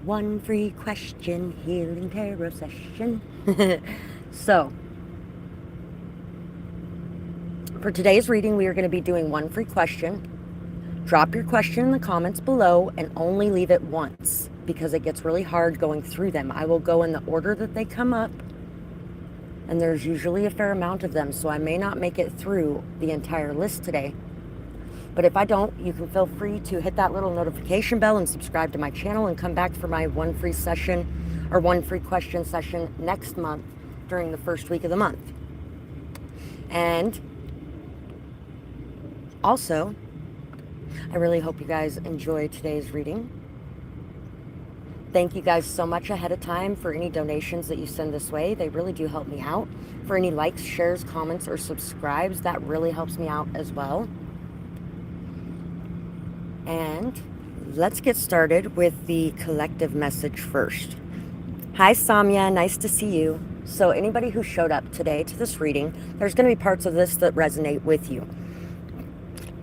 One free question, healing tarot session. So, for today's reading, we are going to be doing one free question. Drop your question in the comments below and only leave it once because it gets really hard going through them. I will go in the order that they come up, and there's usually a fair amount of them, so I may not make it through the entire list today. But if I don't, you can feel free to hit that little notification bell and subscribe to my channel and come back for my one free session or one free question session next month during the first week of the month. And also, I really hope you guys enjoy today's reading. Thank you guys so much ahead of time for any donations that you send this way. They really do help me out. For any likes, shares, comments, or subscribes, that really helps me out as well. And let's get started with the collective message first. Hi, Samya. Nice to see you. So anybody who showed up today to this reading, there's going to be parts of this that resonate with you.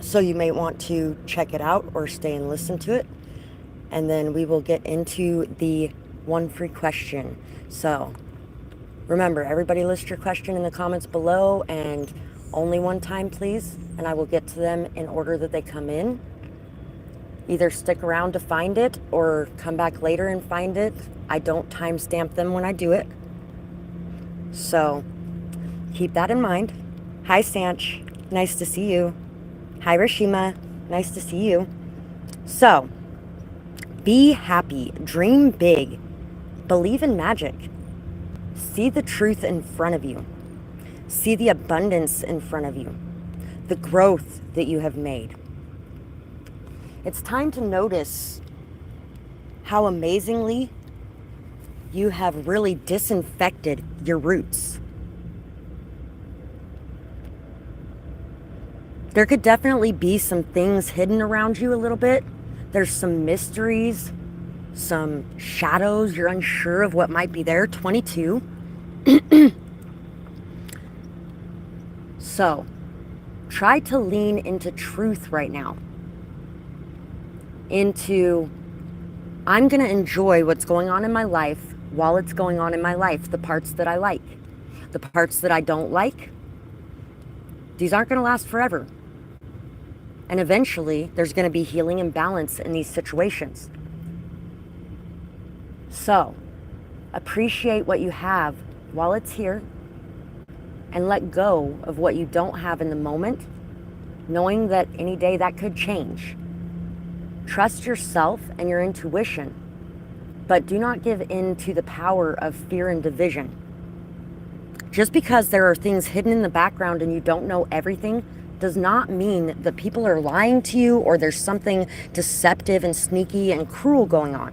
So you may want to check it out or stay and listen to it. And then we will get into the one free question. So remember, everybody list your question in the comments below and only one time, please. And I will get to them in order that they come in. Either stick around to find it or come back later and find it. I don't timestamp them when I do it. So keep that in mind. Hi, Sanch. Nice to see you. Hi, Rashima. Nice to see you. So, be happy. Dream big. Believe in magic. See the truth in front of you. See the abundance in front of you. The growth that you have made. It's time to notice how amazingly you have really disinfected your roots. There could definitely be some things hidden around you a little bit. There's some mysteries, some shadows. You're unsure of what might be there. 22. So, try to lean into truth right now. Into, I'm going to enjoy what's going on in my life while it's going on in my life. The parts that I like. The parts that I don't like. These aren't going to last forever. And eventually, there's going to be healing and balance in these situations. So, appreciate what you have while it's here. And let go of what you don't have in the moment, knowing that any day that could change. Trust yourself and your intuition, but do not give in to the power of fear and division. Just because there are things hidden in the background and you don't know everything does not mean that people are lying to you or there's something deceptive and sneaky and cruel going on.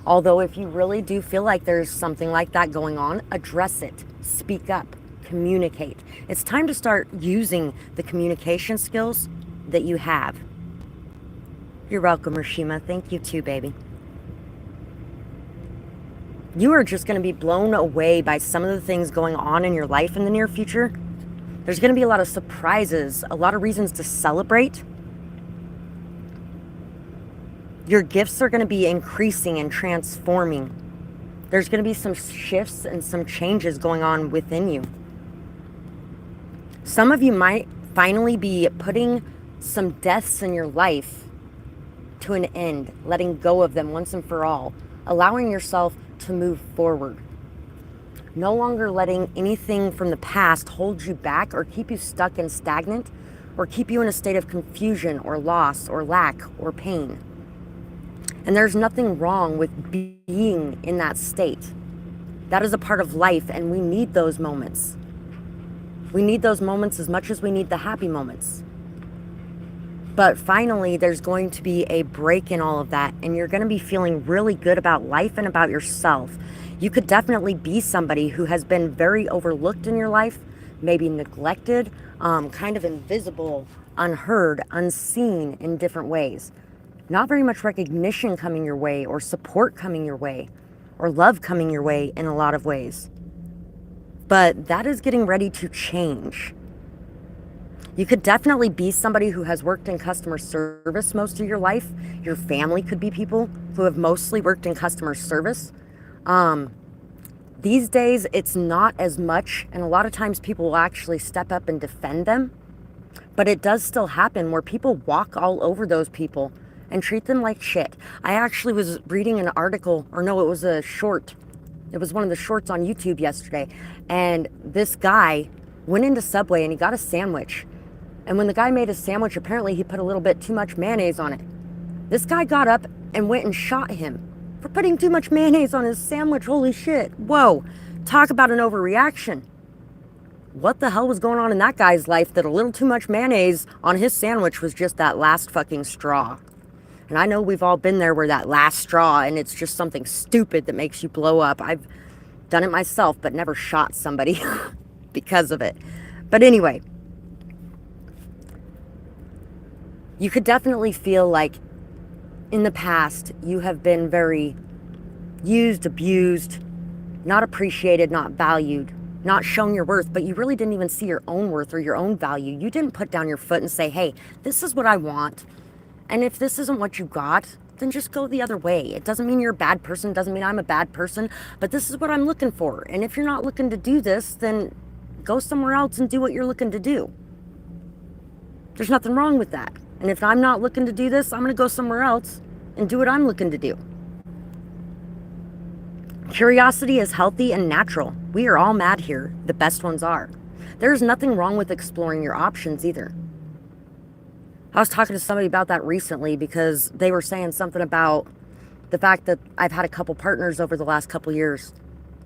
Although if you really do feel like there's something like that going on, address it, speak up, communicate. It's time to start using the communication skills that you have. You're welcome, Rashima. Thank you too, baby. You are just going to be blown away by some of the things going on in your life in the near future. There's going to be a lot of surprises, a lot of reasons to celebrate. Your gifts are going to be increasing and transforming. There's going to be some shifts and some changes going on within you. Some of you might finally be putting some deaths in your life to an end, letting go of them once and for all, allowing yourself to move forward. No longer letting anything from the past hold you back or keep you stuck and stagnant or keep you in a state of confusion or loss or lack or pain. And there's nothing wrong with being in that state. That is a part of life, and we need those moments. We need those moments as much as we need the happy moments. But finally, there's going to be a break in all of that, and you're going to be feeling really good about life and about yourself. You could definitely be somebody who has been very overlooked in your life, maybe neglected, kind of invisible, unheard, unseen in different ways. Not very much recognition coming your way, or support coming your way, or love coming your way in a lot of ways. But that is getting ready to change. You could definitely be somebody who has worked in customer service most of your life. Your family could be people who have mostly worked in customer service. These days, it's not as much, and a lot of times people will actually step up and defend them. But it does still happen where people walk all over those people and treat them like shit. I actually was reading an article, or no, it was a short. It was one of the shorts on YouTube yesterday. And this guy went into Subway and he got a sandwich. And when the guy made his sandwich, apparently he put a little bit too much mayonnaise on it. This guy got up and went and shot him for putting too much mayonnaise on his sandwich. Holy shit. Whoa. Talk about an overreaction. What the hell was going on in that guy's life that a little too much mayonnaise on his sandwich was just that last fucking straw? And I know we've all been there where that last straw, and it's just something stupid that makes you blow up. I've done it myself, but never shot somebody because of it. But anyway, you could definitely feel like in the past you have been very used, abused, not appreciated, not valued, not shown your worth, but you really didn't even see your own worth or your own value. You didn't put down your foot and say, hey, this is what I want. And if this isn't what you got, then just go the other way. It doesn't mean you're a bad person, doesn't mean I'm a bad person, but this is what I'm looking for. And if you're not looking to do this, then go somewhere else and do what you're looking to do. There's nothing wrong with that. And if I'm not looking to do this, I'm going to go somewhere else and do what I'm looking to do. Curiosity is healthy and natural. We are all mad here. The best ones are. There's nothing wrong with exploring your options either. I was talking to somebody about that recently because they were saying something about the fact that I've had a couple partners over the last couple years.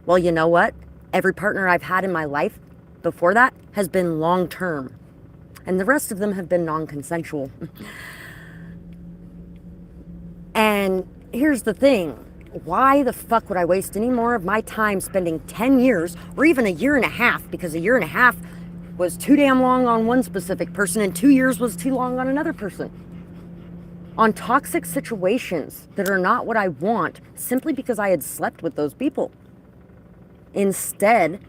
Well, you know what? Every partner I've had in my life before that has been long-term. And the rest of them have been non-consensual. And here's the thing. Why the fuck would I waste any more of my time spending 10 years or even a year and a half, because a year and a half was too damn long on one specific person and 2 years was too long on another person, on toxic situations that are not what I want simply because I had slept with those people? Instead,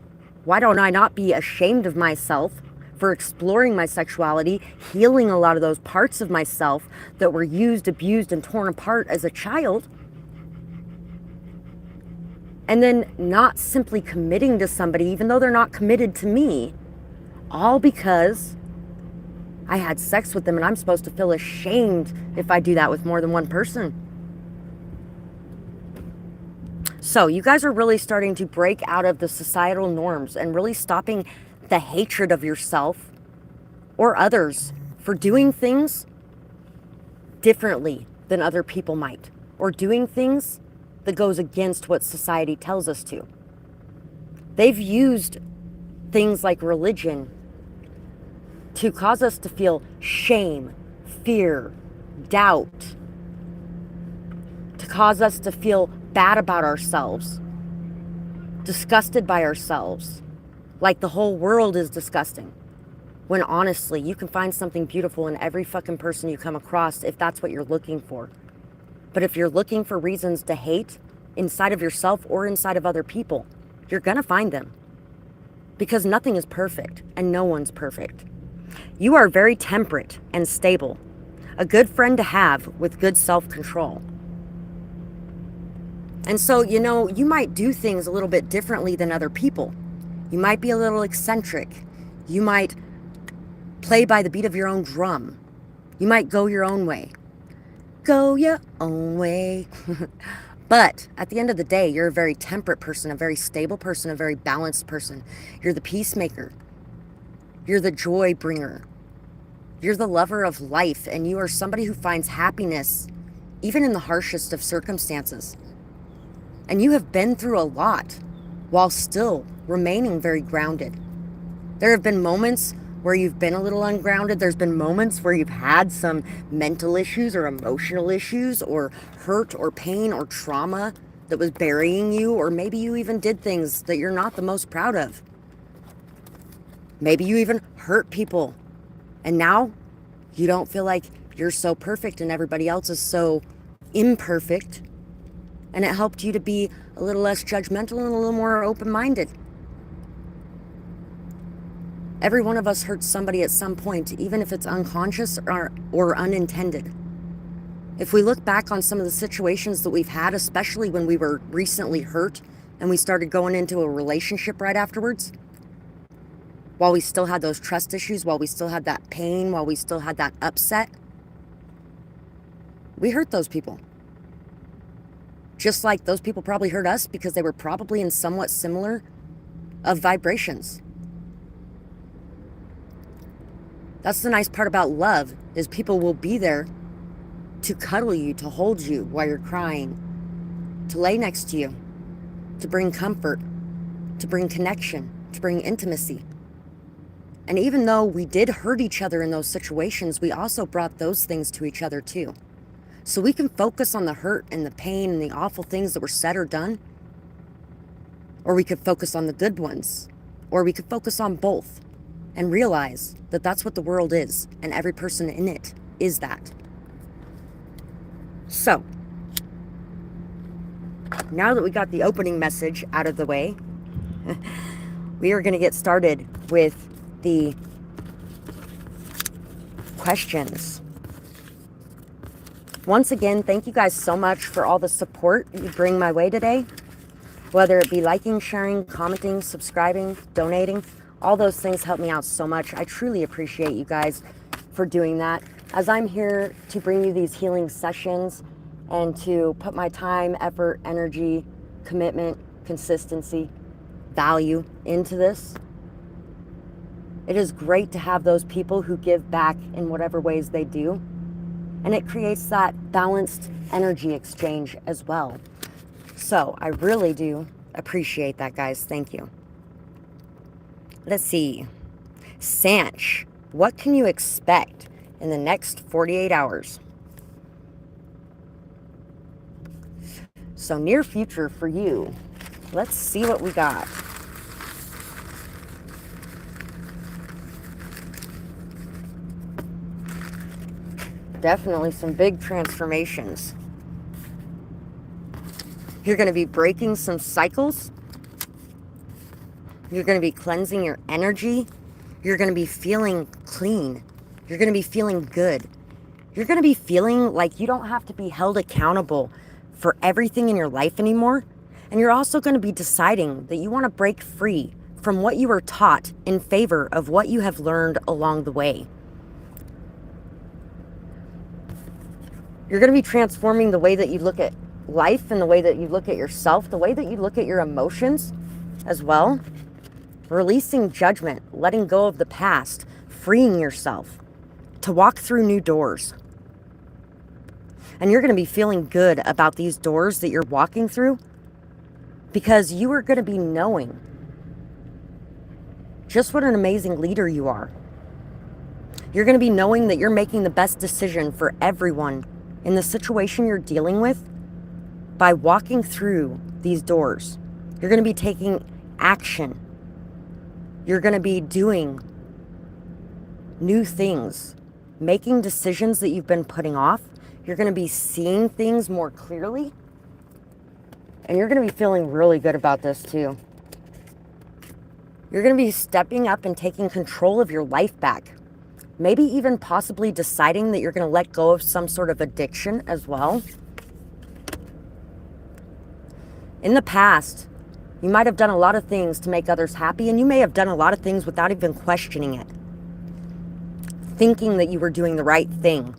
why don't I not be ashamed of myself for exploring my sexuality, healing a lot of those parts of myself that were used, abused, and torn apart as a child? And then not simply committing to somebody, even though they're not committed to me, all because I had sex with them and I'm supposed to feel ashamed if I do that with more than one person. So you guys are really starting to break out of the societal norms and really stopping the hatred of yourself or others for doing things differently than other people might, or doing things that goes against what society tells us to. They've used things like religion to cause us to feel shame, fear, doubt, to cause us to feel bad about ourselves, disgusted by ourselves, like the whole world is disgusting. When honestly, you can find something beautiful in every fucking person you come across if that's what you're looking for. But if you're looking for reasons to hate inside of yourself or inside of other people, you're gonna find them. Because nothing is perfect and no one's perfect. You are very temperate and stable, a good friend to have with good self-control. And so, you might do things a little bit differently than other people. You might be a little eccentric. You might play by the beat of your own drum. You might go your own way. Go your own way. But at the end of the day, you're a very temperate person, a very stable person, a very balanced person. You're the peacemaker. You're the joy bringer. You're the lover of life, and you are somebody who finds happiness even in the harshest of circumstances. And you have been through a lot while still remaining very grounded. There have been moments where you've been a little ungrounded. There's been moments where you've had some mental issues or emotional issues or hurt or pain or trauma that was burying you, or maybe you even did things that you're not the most proud of. Maybe you even hurt people, and now you don't feel like you're so perfect and everybody else is so imperfect, and it helped you to be a little less judgmental and a little more open-minded. Every one of us hurts somebody at some point, even if it's unconscious or unintended. If we look back on some of the situations that we've had, especially when we were recently hurt and we started going into a relationship right afterwards, while we still had those trust issues, while we still had that pain, while we still had that upset, we hurt those people. Just like those people probably hurt us because they were probably in somewhat similar of vibrations. That's the nice part about love, is people will be there to cuddle you, to hold you while you're crying, to lay next to you, to bring comfort, to bring connection, to bring intimacy. And even though we did hurt each other in those situations, we also brought those things to each other too. So we can focus on the hurt and the pain and the awful things that were said or done, or we could focus on the good ones, or we could focus on both and realize that that's what the world is, and every person in it is that. So, now that we got the opening message out of the way, we are going to get started with the questions. Once again, thank you guys so much for all the support you bring my way today. Whether it be liking, sharing, commenting, subscribing, donating, all those things help me out so much. I truly appreciate you guys for doing that, as I'm here to bring you these healing sessions and to put my time, effort, energy, commitment, consistency, value into this. It is great to have those people who give back in whatever ways they do. And it creates that balanced energy exchange as well. So I really do appreciate that, guys. Thank you. Let's see. Sanch, what can you expect in the next 48 hours? So near future for you. Let's see what we got. Definitely some big transformations. You're going to be breaking some cycles. You're going to be cleansing your energy. You're going to be feeling clean. You're going to be feeling good. You're going to be feeling like you don't have to be held accountable for everything in your life anymore. And you're also going to be deciding that you want to break free from what you were taught in favor of what you have learned along the way. You're going to be transforming the way that you look at life and the way that you look at yourself, the way that you look at your emotions as well. Releasing judgment, letting go of the past, freeing yourself to walk through new doors. And you're going to be feeling good about these doors that you're walking through, because you are going to be knowing just what an amazing leader you are. You're going to be knowing that you're making the best decision for everyone in the situation you're dealing with by walking through these doors. You're going to be taking action. You're going to be doing new things, making decisions that you've been putting off. You're going to be seeing things more clearly. And you're going to be feeling really good about this too. You're going to be stepping up and taking control of your life back. Maybe even possibly deciding that you're going to let go of some sort of addiction as well. In the past, you might have done a lot of things to make others happy, and you may have done a lot of things without even questioning it. Thinking that you were doing the right thing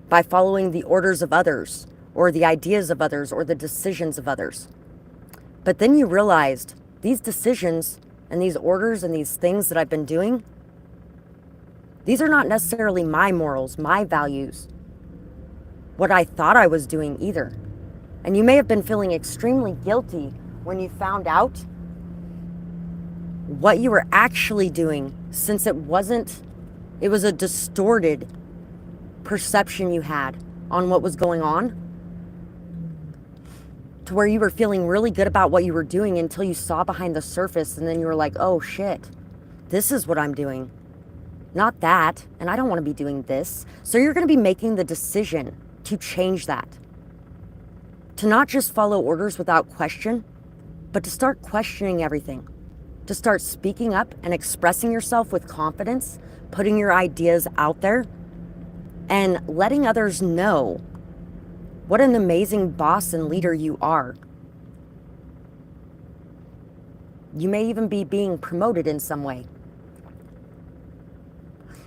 by following the orders of others, or the ideas of others, or the decisions of others. But then you realized these decisions and these orders and these things that I've been doing, these are not necessarily my morals, my values, what I thought I was doing either. And you may have been feeling extremely guilty when you found out what you were actually doing, since it was a distorted perception you had on what was going on, to where you were feeling really good about what you were doing until you saw behind the surface, and then you were like, oh shit, this is what I'm doing. Not that, and I don't want to be doing this. So you're going to be making the decision to change that. To not just follow orders without question, but to start questioning everything. to start speaking up and expressing yourself with confidence, putting your ideas out there, and letting others know what an amazing boss and leader you are. You may even be being promoted in some way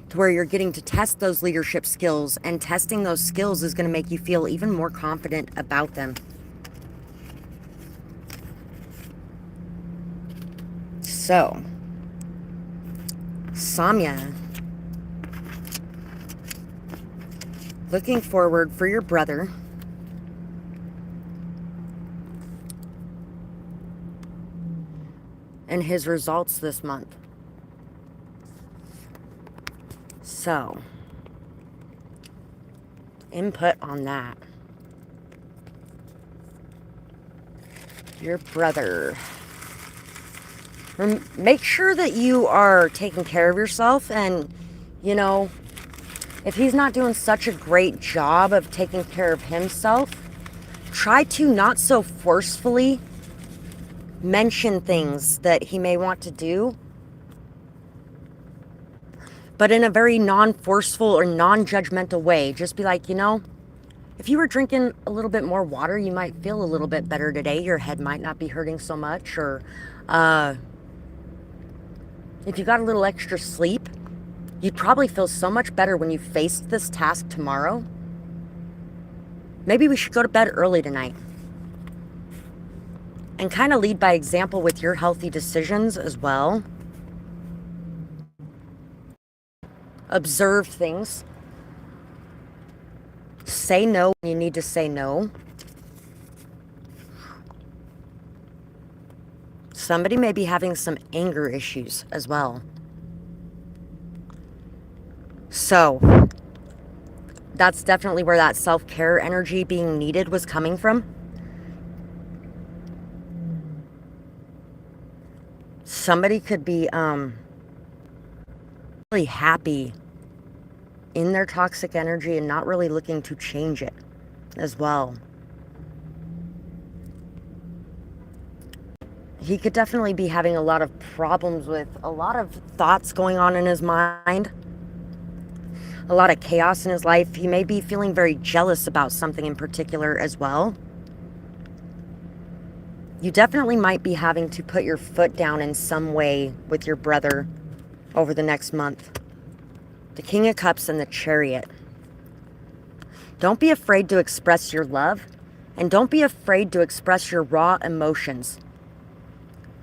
to where you're getting to test those leadership skills, and testing those skills is going to make you feel even more confident about them. So, Samya, looking forward for your brother and his results this month. So, input on that. Your brother. Make sure that you are taking care of yourself, and, you know, if he's not doing such a great job of taking care of himself, try to not so forcefully mention things that he may want to do, but in a very non-forceful or non-judgmental way. Just be like, you know, if you were drinking a little bit more water, you might feel a little bit better today. Your head might not be hurting so much. Or if you got a little extra sleep, you'd probably feel so much better when you faced this task tomorrow. Maybe we should go to bed early tonight. And kind of lead by example with your healthy decisions as well. Observe things. Say no when you need to say no. Somebody may be having some anger issues as well. So, that's definitely where that self-care energy being needed was coming from. Somebody could be really happy in their toxic energy and not really looking to change it as well. He could definitely be having a lot of problems with a lot of thoughts going on in his mind, a lot of chaos in his life. He may be feeling very jealous about something in particular as well. You definitely might be having to put your foot down in some way with your brother over the next month. The King of Cups and the Chariot. Don't be afraid to express your love, and don't be afraid to express your raw emotions.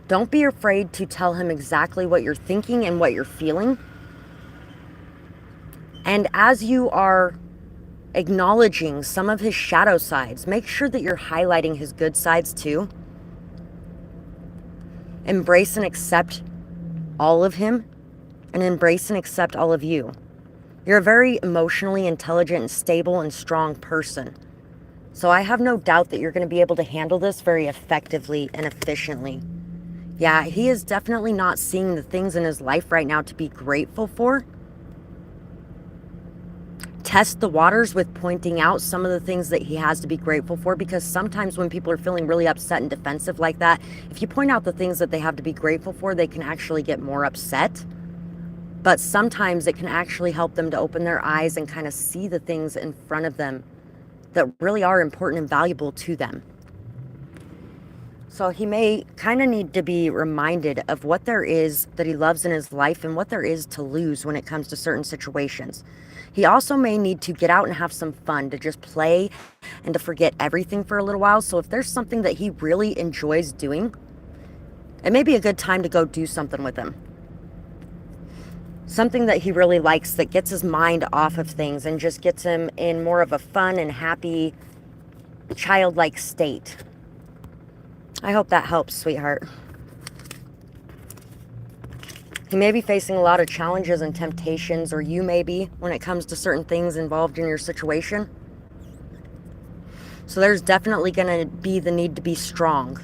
Don't be afraid to tell him exactly what you're thinking and what you're feeling. And as you are acknowledging some of his shadow sides, make sure that you're highlighting his good sides too. Embrace and accept all of him, and embrace and accept all of you. You're a very emotionally intelligent and stable and strong person. So I have no doubt that you're going to be able to handle this very effectively and efficiently. Yeah, he is definitely not seeing the things in his life right now to be grateful for. Test the waters with pointing out some of the things that he has to be grateful for, because sometimes when people are feeling really upset and defensive like that, if you point out the things that they have to be grateful for, they can actually get more upset. But sometimes it can actually help them to open their eyes and kind of see the things in front of them that really are important and valuable to them. So he may kind of need to be reminded of what there is that he loves in his life and what there is to lose when it comes to certain situations. He also may need to get out and have some fun, to just play and to forget everything for a little while. So if there's something that he really enjoys doing, it may be a good time to go do something with him. Something that he really likes, that gets his mind off of things and just gets him in more of a fun and happy, childlike state. I hope that helps, sweetheart. He may be facing a lot of challenges and temptations, or you may be, when it comes to certain things involved in your situation. So there's definitely going to be the need to be strong.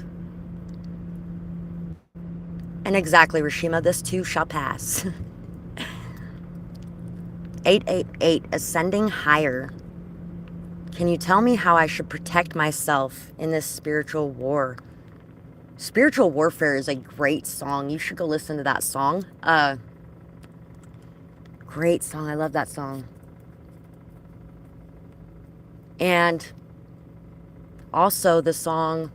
And exactly, Rashima, this too shall pass. 888, ascending higher. Can you tell me how I should protect myself in this spiritual war? Spiritual Warfare is a great song. You should go listen to that song. Great song. I love that song. And also the song,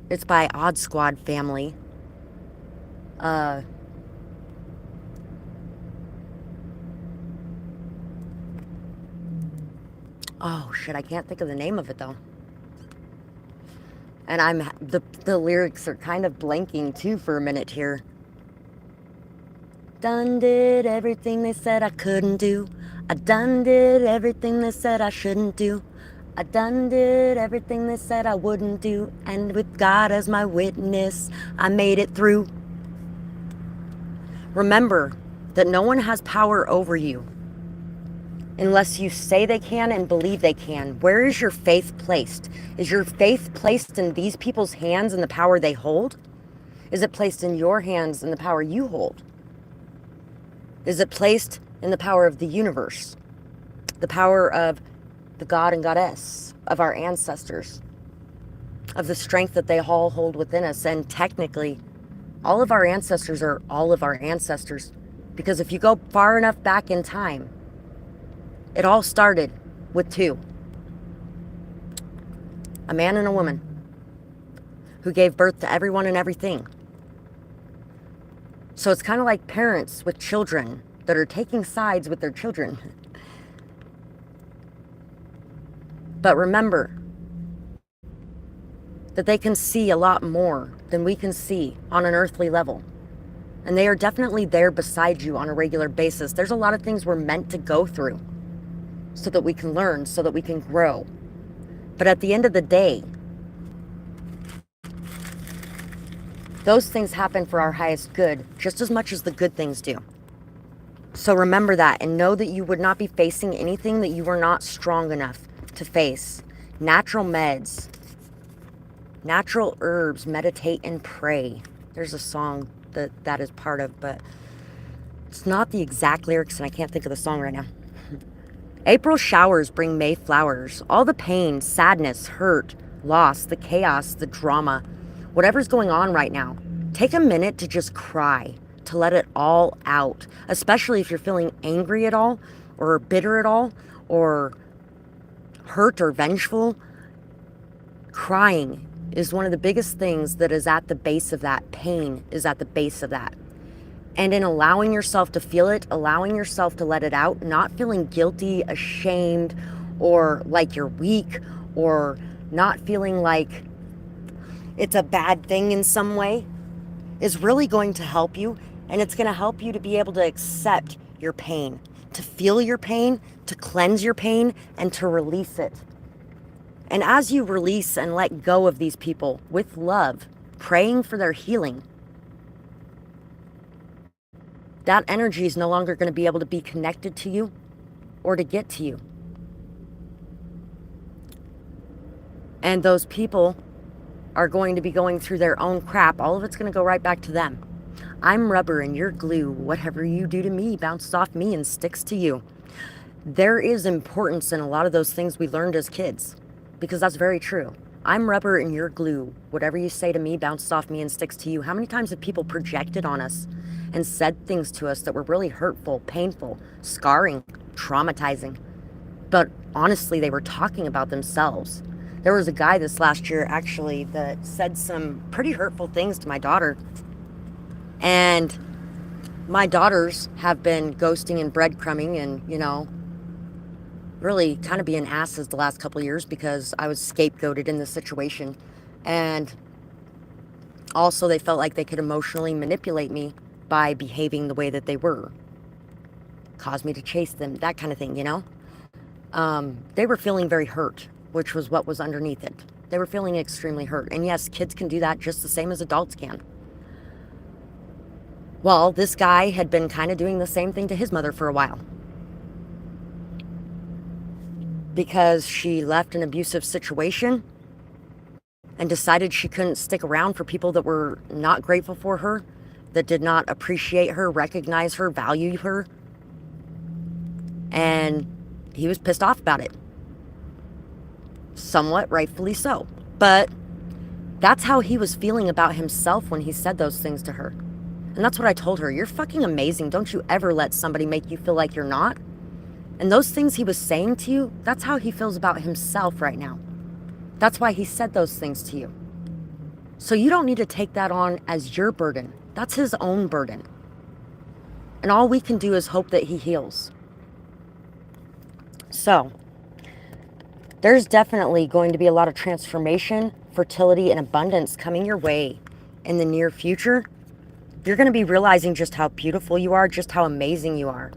it's by Odd Squad Family. Oh shit, I can't think of the name of it though. And the lyrics are kind of blanking too for a minute here. Done did everything they said I couldn't do. I done did everything they said I shouldn't do. I done did everything they said I wouldn't do. And with God as my witness, I made it through. Remember that no one has power over you unless you say they can and believe they can. Where is your faith placed? Is your faith placed in these people's hands and the power they hold? Is it placed in your hands and the power you hold? Is it placed in the power of the universe? The power of the God and Goddess, of our ancestors, of the strength that they all hold within us. And technically, all of our ancestors are all of our ancestors. Because if you go far enough back in time, it all started with two. A man and a woman who gave birth to everyone and everything. So it's kind of like parents with children that are taking sides with their children. But remember that they can see a lot more than we can see on an earthly level. And they are definitely there beside you on a regular basis. There's a lot of things we're meant to go through so that we can learn, so that we can grow. But at the end of the day, those things happen for our highest good just as much as the good things do. So remember that and know that you would not be facing anything that you were not strong enough to face. Natural meds, natural herbs, meditate and pray. There's a song that is part of, but it's not the exact lyrics and I can't think of the song right now. April showers bring May flowers. All the pain, sadness, hurt, loss, the chaos, the drama, whatever's going on right now, take a minute to just cry, to let it all out, especially if you're feeling angry at all, or bitter at all, or hurt or vengeful. Crying is one of the biggest things that is at the base of that. Pain is at the base of that. And in allowing yourself to feel it, allowing yourself to let it out, not feeling guilty, ashamed, or like you're weak, or not feeling like it's a bad thing in some way, is really going to help you. And it's going to help you to be able to accept your pain, to feel your pain, to cleanse your pain, and to release it. And as you release and let go of these people with love, praying for their healing, that energy is no longer going to be able to be connected to you or to get to you. And those people are going to be going through their own crap. All of it's going to go right back to them. I'm rubber and you're glue. Whatever you do to me bounces off me and sticks to you. There is importance in a lot of those things we learned as kids, because that's very true. I'm rubber and you're glue. Whatever you say to me bounces off me and sticks to you. How many times have people projected on us and said things to us that were really hurtful, painful, scarring, traumatizing? But honestly, they were talking about themselves. There was a guy this last year, actually, that said some pretty hurtful things to my daughter. And my daughters have been ghosting and breadcrumbing and, really kind of being asses the last couple of years because I was scapegoated in this situation. And also they felt like they could emotionally manipulate me by behaving the way that they were. Cause me to chase them, that kind of thing, They were feeling very hurt, which was what was underneath it. They were feeling extremely hurt. And yes, kids can do that just the same as adults can. Well, this guy had been kind of doing the same thing to his mother for a while. Because she left an abusive situation and decided she couldn't stick around for people that were not grateful for her, that did not appreciate her, recognize her, value her. And he was pissed off about it. somewhat rightfully so. But that's how he was feeling about himself when he said those things to her. And that's what I told her. You're fucking amazing. Don't you ever let somebody make you feel like you're not. And those things he was saying to you, that's how he feels about himself right now. That's why he said those things to you. So you don't need to take that on as your burden. That's his own burden. And all we can do is hope that he heals. So there's definitely going to be a lot of transformation, fertility, and abundance coming your way in the near future. You're going to be realizing just how beautiful you are, just how amazing you are.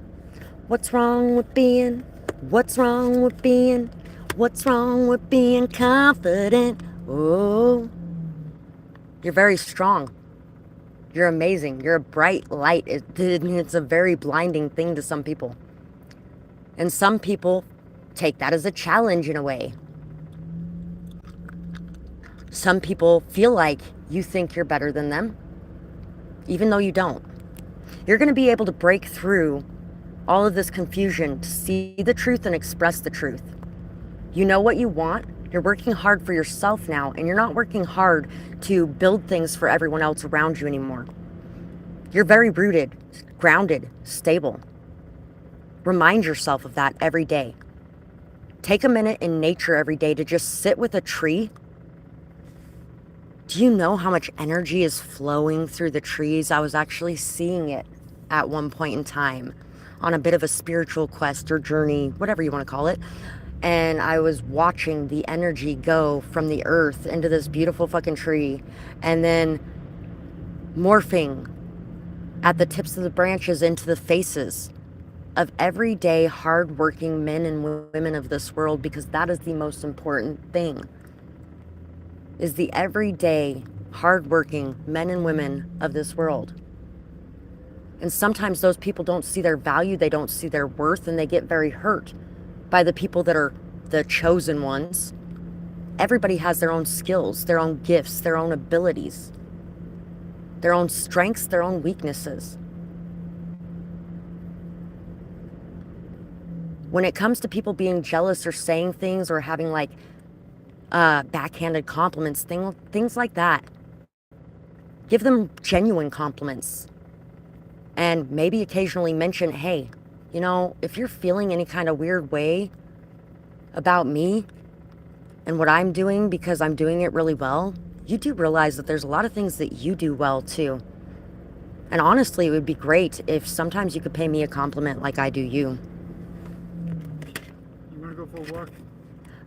What's wrong with being? What's wrong with being? What's wrong with being confident? Oh, you're very strong. You're amazing. You're a bright light. It's a very blinding thing to some people. And some people take that as a challenge in a way. Some people feel like you think you're better than them, even though you don't. You're going to be able to break through all of this confusion to see the truth and express the truth. You know what you want. You're working hard for yourself now, and you're not working hard to build things for everyone else around you anymore. You're very rooted, grounded, stable. Remind yourself of that every day. Take a minute in nature every day to just sit with a tree. Do you know how much energy is flowing through the trees? I was actually seeing it at one point in time on a bit of a spiritual quest or journey, whatever you want to call it. And I was watching the energy go from the earth into this beautiful fucking tree and then morphing at the tips of the branches into the faces of everyday hardworking men and women of this world, because that is the most important thing, is the everyday hardworking men and women of this world. And sometimes those people don't see their value, they don't see their worth, and they get very hurt by the people that are the chosen ones. Everybody has their own skills, their own gifts, their own abilities, their own strengths, their own weaknesses. When it comes to people being jealous or saying things or having like backhanded compliments, things like that, give them genuine compliments. And maybe occasionally mention, hey, you know, if you're feeling any kind of weird way about me and what I'm doing because I'm doing it really well, you do realize that there's a lot of things that you do well too. And honestly, it would be great if sometimes you could pay me a compliment like I do you. You want to go for a walk?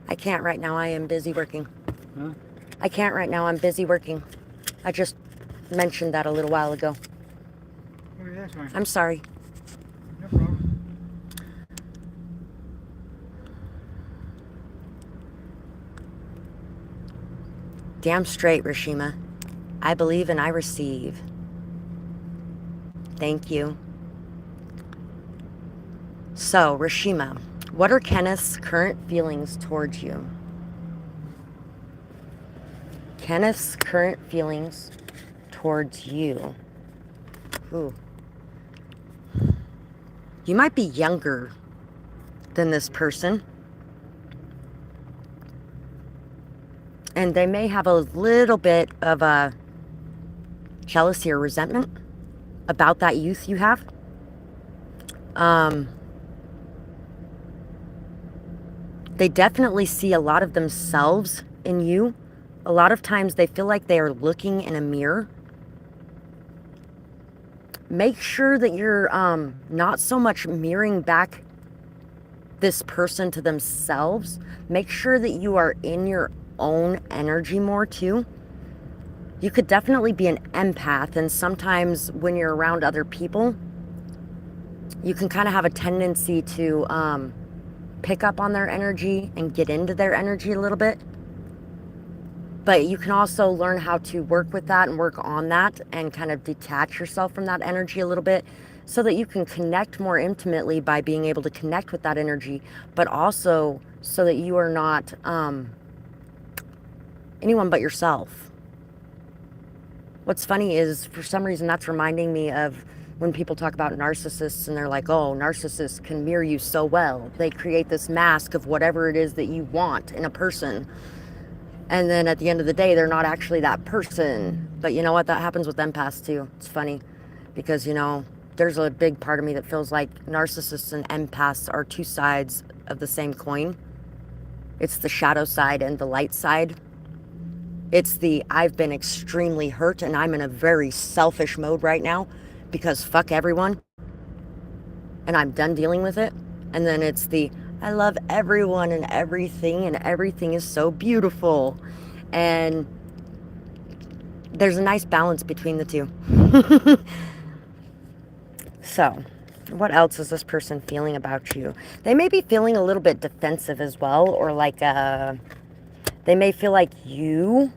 I can't right now. I am busy working. Huh? I can't right now. I'm busy working. I just mentioned that a little while ago. Oh, yeah, that's fine. I'm sorry. No problem. Damn straight, Rashima. I believe and I receive. Thank you. So, Rashima, what are Kenneth's current feelings towards you? Kenneth's current feelings towards you. Ooh. You might be younger than this person. And they may have a little bit of a jealousy or resentment about that youth you have. They definitely see a lot of themselves in you. A lot of times they feel like they are looking in a mirror. Make sure that you're not so much mirroring back this person to themselves. Make sure that you are in your own energy more too. You could definitely be an empath, and sometimes when you're around other people, you can kind of have a tendency to pick up on their energy and get into their energy a little bit. But you can also learn how to work with that and work on that and kind of detach yourself from that energy a little bit so that you can connect more intimately by being able to connect with that energy, but also so that you are not anyone but yourself. What's funny is, for some reason, that's reminding me of when people talk about narcissists and they're like, oh, narcissists can mirror you so well. They create this mask of whatever it is that you want in a person. And then at the end of the day, they're not actually that person. But you know what? That happens with empaths too. It's funny because, you know, there's a big part of me that feels like narcissists and empaths are two sides of the same coin. It's the shadow side and the light side. It's the I've been extremely hurt and I'm in a very selfish mode right now because fuck everyone and I'm done dealing with it. And then it's the I love everyone and everything is so beautiful. And there's a nice balance between the two. So, what else is this person feeling about you? They may be feeling a little bit defensive as well, or like they may feel like you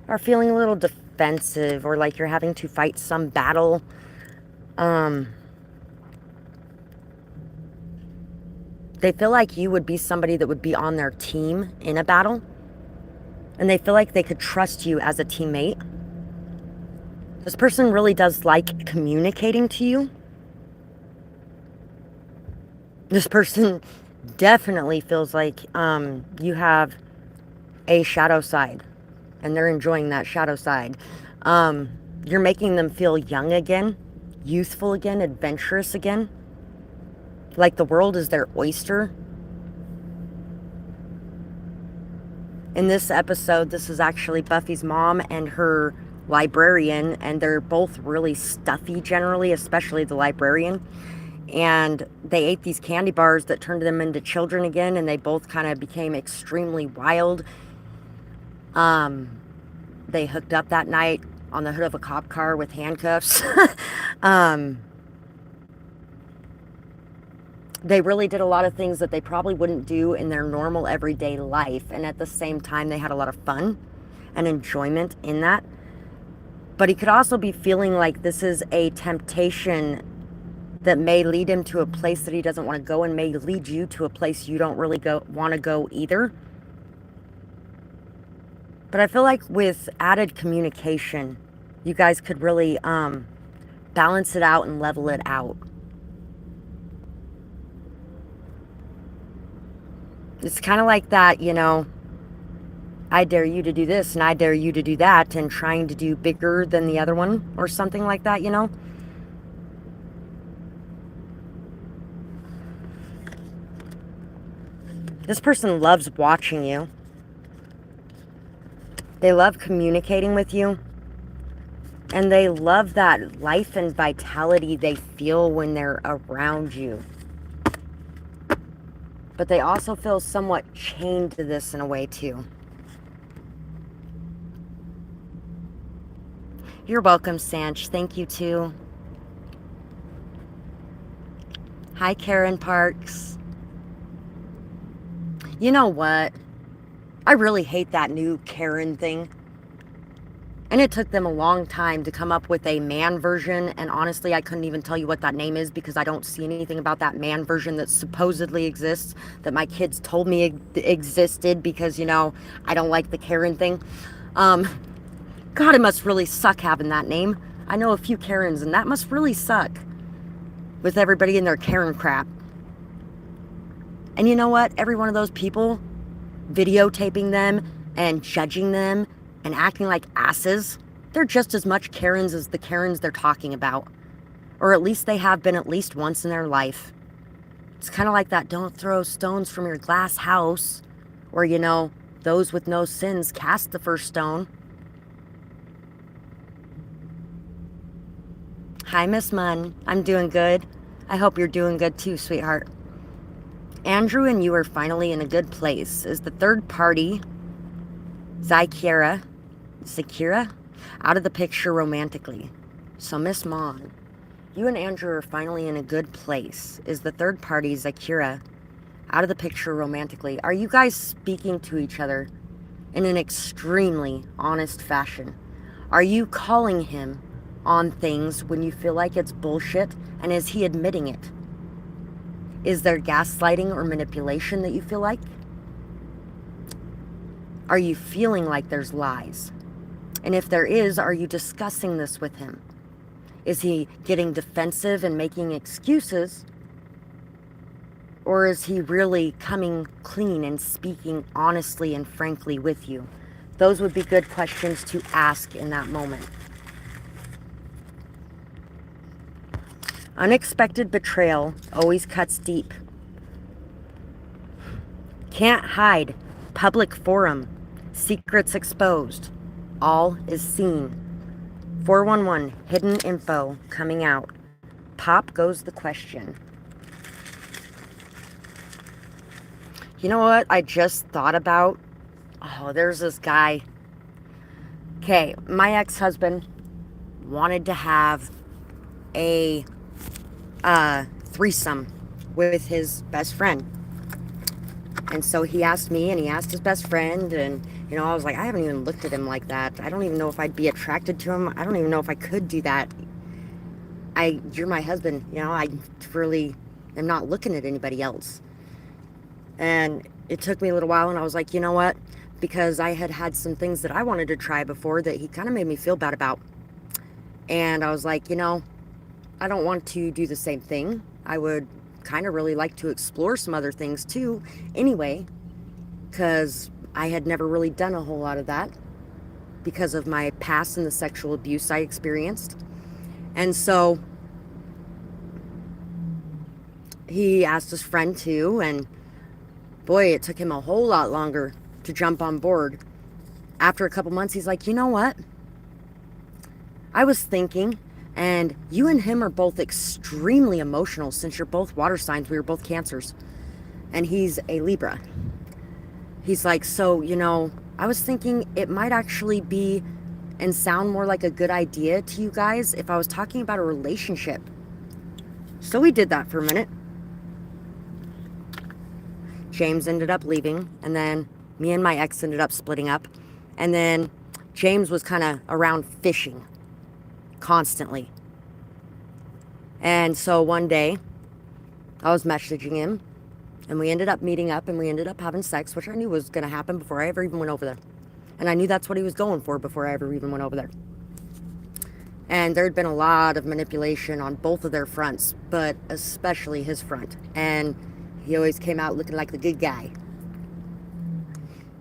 are feeling a little defensive, or like you're having to fight some battle. They feel like you would be somebody that would be on their team in a battle. And they feel like they could trust you as a teammate. This person really does like communicating to you. This person definitely feels like you have a shadow side. And they're enjoying that shadow side. You're making them feel young again, youthful again, adventurous again. Like the world is their oyster. In this episode, this is actually Buffy's mom and her librarian, and they're both really stuffy generally, especially the librarian. And they ate these candy bars that turned them into children again, and they both kind of became extremely wild. They hooked up that night on the hood of a cop car with handcuffs. They really did a lot of things that they probably wouldn't do in their normal everyday life. And at the same time, they had a lot of fun and enjoyment in that. But he could also be feeling like this is a temptation that may lead him to a place that he doesn't want to go, and may lead you to a place you don't really want to go either. But I feel like with added communication, you guys could really balance it out and level it out. It's kind of like that, you know, I dare you to do this and I dare you to do that, and trying to do bigger than the other one or something like that, you know. This person loves watching you. They love communicating with you. And they love that life and vitality they feel when they're around you. But they also feel somewhat chained to this in a way too. You're welcome, Sanch. Thank you too. Hi, Karen Parks. You know what? I really hate that new Karen thing. And it took them a long time to come up with a man version. And honestly, I couldn't even tell you what that name is because I don't see anything about that man version that supposedly exists, that my kids told me existed because, you know, I don't like the Karen thing. God, it must really suck having that name. I know a few Karens, and that must really suck with everybody in their Karen crap. And you know what? Every one of those people videotaping them and judging them and acting like asses, they're just as much Karens as the Karens they're talking about. Or at least they have been at least once in their life. It's kind of like that don't throw stones from your glass house, or, you know, those with no sins cast the first stone. Hi, Miss Munn. I'm doing good. I hope you're doing good too, sweetheart. Andrew and you are finally in a good place. Is the third party, Zakira, out of the picture romantically? So, Miss Mon, you and Andrew are finally in a good place. Is the third party, Zakira, out of the picture romantically? Are you guys speaking to each other in an extremely honest fashion? Are you calling him on things when you feel like it's bullshit, and is he admitting it? Is there gaslighting or manipulation that you feel like? Are you feeling like there's lies? And if there is, are you discussing this with him? Is he getting defensive and making excuses? Or is he really coming clean and speaking honestly and frankly with you? Those would be good questions to ask in that moment. Unexpected betrayal always cuts deep. Can't hide. Public forum. Secrets exposed. All is seen. 411. Hidden info coming out. Pop goes the question. You know what I just thought about? Oh, there's this guy. Okay, my ex-husband wanted to have a threesome with his best friend. And so he asked me and he asked his best friend, and I was like, I haven't even looked at him like that. I don't even know if I'd be attracted to him. I don't even know if I could do that. You're my husband, I really am not looking at anybody else. And it took me a little while, and I was like, you know what? Because I had some things that I wanted to try before that he kind of made me feel bad about. And I was like, I don't want to do the same thing. I would kind of really like to explore some other things too anyway, because I had never really done a whole lot of that because of my past and the sexual abuse I experienced. And so he asked his friend too, and boy, it took him a whole lot longer to jump on board. After a couple months, he's like, you know what? I was thinking, and you and him are both extremely emotional since you're both water signs. We were both Cancers. And he's a Libra. He's like, so, I was thinking it might actually be and sound more like a good idea to you guys if I was talking about a relationship. So we did that for a minute. James ended up leaving, and then me and my ex ended up splitting up. And then James was kind of around fishing constantly. And so one day I was messaging him, and we ended up meeting up, and we ended up having sex, which I knew was going to happen before I ever even went over there. And I knew that's what he was going for before I ever even went over there. And there had been a lot of manipulation on both of their fronts, but especially his front. And he always came out looking like the good guy.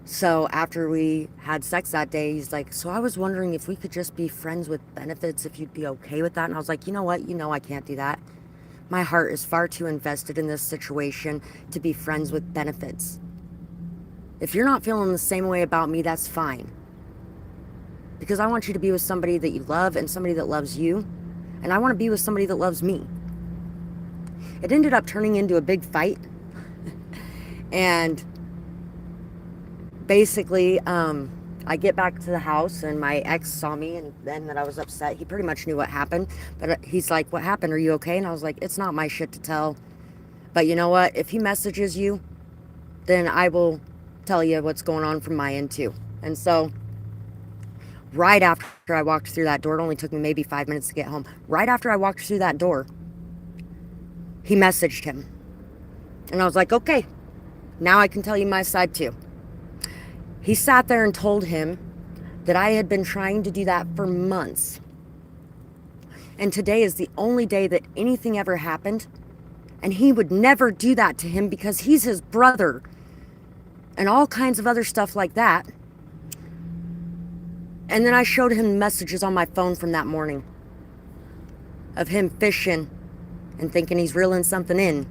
So after we had sex that day, he's like, so I was wondering if we could just be friends with benefits, if you'd be okay with that. And I was like, you know what? I can't do that. My heart is far too invested in this situation to be friends with benefits. If you're not feeling the same way about me, that's fine. Because I want you to be with somebody that you love and somebody that loves you. And I want to be with somebody that loves me. It ended up turning into a big fight. And basically, I get back to the house, and my ex saw me, and then that I was upset. He pretty much knew what happened, but he's like, what happened? Are you okay? And I was like, it's not my shit to tell. But you know what? If he messages you, then I will tell you what's going on from my end too. And so right after I walked through that door, it only took me maybe 5 minutes to get home. Right after I walked through that door, he messaged him. And I was like, okay, now I can tell you my side too. He sat there and told him that I had been trying to do that for months. And today is the only day that anything ever happened. And he would never do that to him because he's his brother. And all kinds of other stuff like that. And then I showed him messages on my phone from that morning of him fishing and thinking he's reeling something in.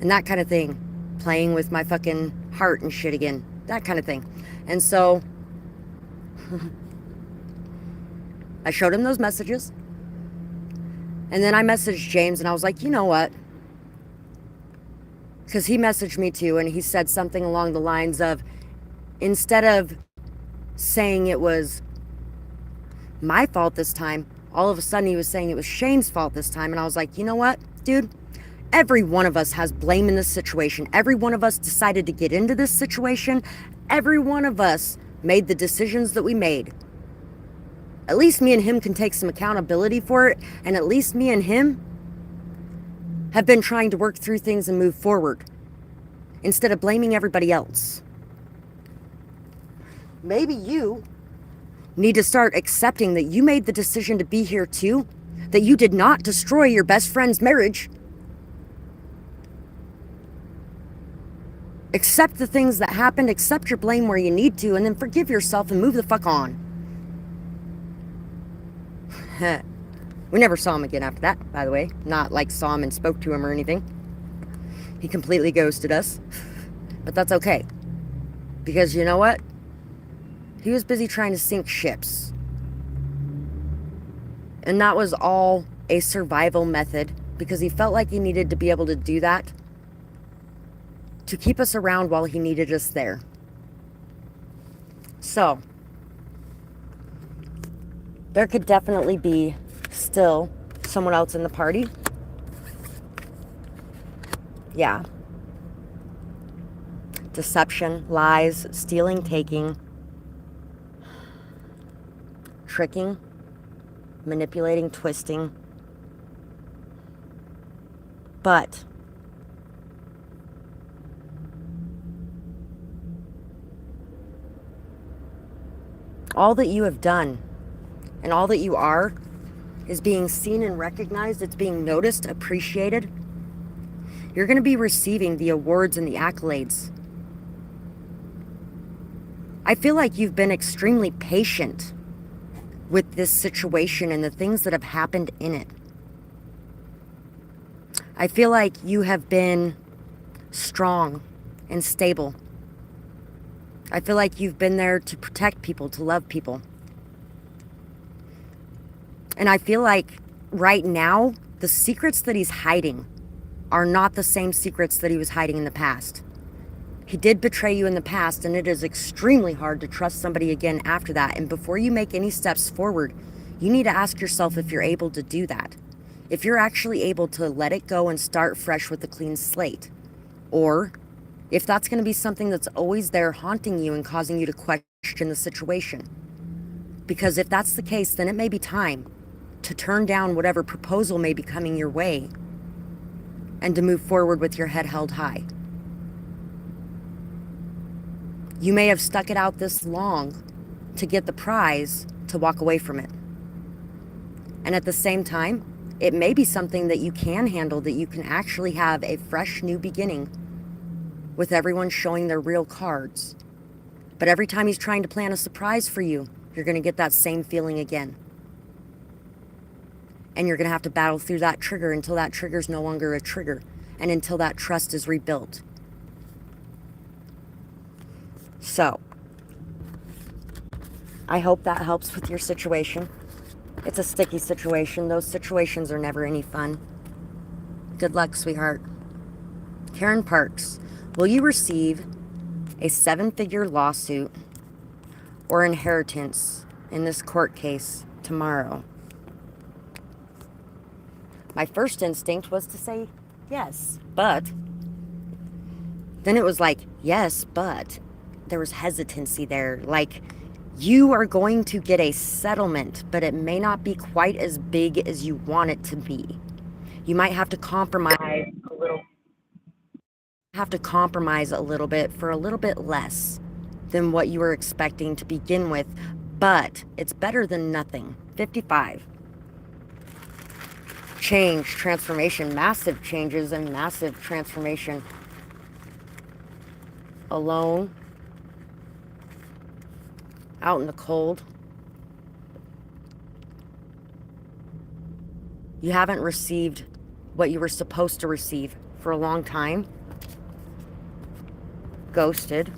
And that kind of thing. Playing with my fucking heart and shit again. That kind of thing. And so I showed him those messages. And then I messaged James, and I was like, you know what? Because he messaged me too, and he said something along the lines of, instead of saying it was my fault this time, all of a sudden he was saying it was Shane's fault this time. And I was like, you know what, dude? Every one of us has blame in this situation. Every one of us decided to get into this situation. Every one of us made the decisions that we made. At least me and him can take some accountability for it. And at least me and him have been trying to work through things and move forward instead of blaming everybody else. Maybe you need to start accepting that you made the decision to be here too, that you did not destroy your best friend's marriage. Accept the things that happened, accept your blame where you need to, and then forgive yourself and move the fuck on. We never saw him again after that, by the way. Not like saw him and spoke to him or anything. He completely ghosted us. But that's okay. Because you know what? He was busy trying to sink ships. And that was all a survival method, because he felt like he needed to be able to do that to keep us around while he needed us there. So, there could definitely be still someone else in the party. Yeah. Deception, lies, stealing, taking, tricking, manipulating, twisting. But all that you have done and all that you are is being seen and recognized. It's being noticed, appreciated. You're going to be receiving the awards and the accolades. I feel like you've been extremely patient with this situation and the things that have happened in it. I feel like you have been strong and stable. I feel like you've been there to protect people, to love people. And I feel like right now, the secrets that he's hiding are not the same secrets that he was hiding in the past. He did betray you in the past, and it is extremely hard to trust somebody again after that. And before you make any steps forward, you need to ask yourself if you're able to do that. If you're actually able to let it go and start fresh with a clean slate. Or if that's going to be something that's always there haunting you and causing you to question the situation. Because if that's the case, then it may be time to turn down whatever proposal may be coming your way and to move forward with your head held high. You may have stuck it out this long to get the prize to walk away from it. And at the same time, it may be something that you can handle, that you can actually have a fresh new beginning with everyone showing their real cards. But every time he's trying to plan a surprise for you, you're going to get that same feeling again. And you're going to have to battle through that trigger until that trigger's no longer a trigger, and until that trust is rebuilt. So, I hope that helps with your situation. It's a sticky situation. Those situations are never any fun. Good luck, sweetheart. Karen Parks, will you receive a 7-figure lawsuit or inheritance in this court case tomorrow? My first instinct was to say yes, but then it was like, yes, but there was hesitancy there. Like, you are going to get a settlement, but it may not be quite as big as you want it to be. You might have to compromise a little. Bit for a little bit less than what you were expecting to begin with, but it's better than nothing. 55. Change, transformation, massive changes and massive transformation. Alone, out in the cold. You haven't received what you were supposed to receive for a long time. Ghosted.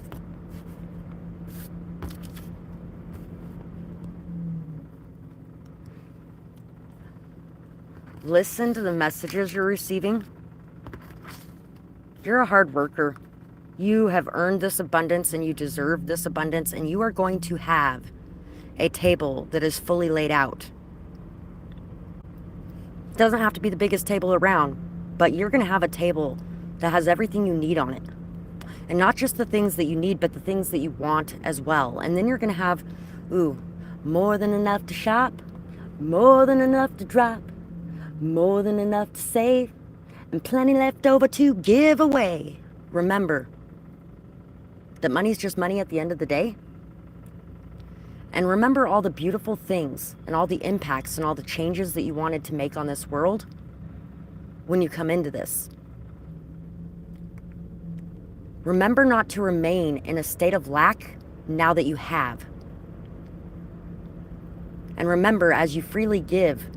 Listen to the messages you're receiving. You're a hard worker. You have earned this abundance and you deserve this abundance, and you are going to have a table that is fully laid out. It doesn't have to be the biggest table around, but you're going to have a table that has everything you need on it. And not just the things that you need, but the things that you want as well. And then you're going to have, more than enough to shop, more than enough to drop, more than enough to save, and plenty left over to give away. Remember that money's just money at the end of the day. And remember all the beautiful things and all the impacts and all the changes that you wanted to make on this world when you come into this. Remember not to remain in a state of lack now that you have. And remember, as you freely give,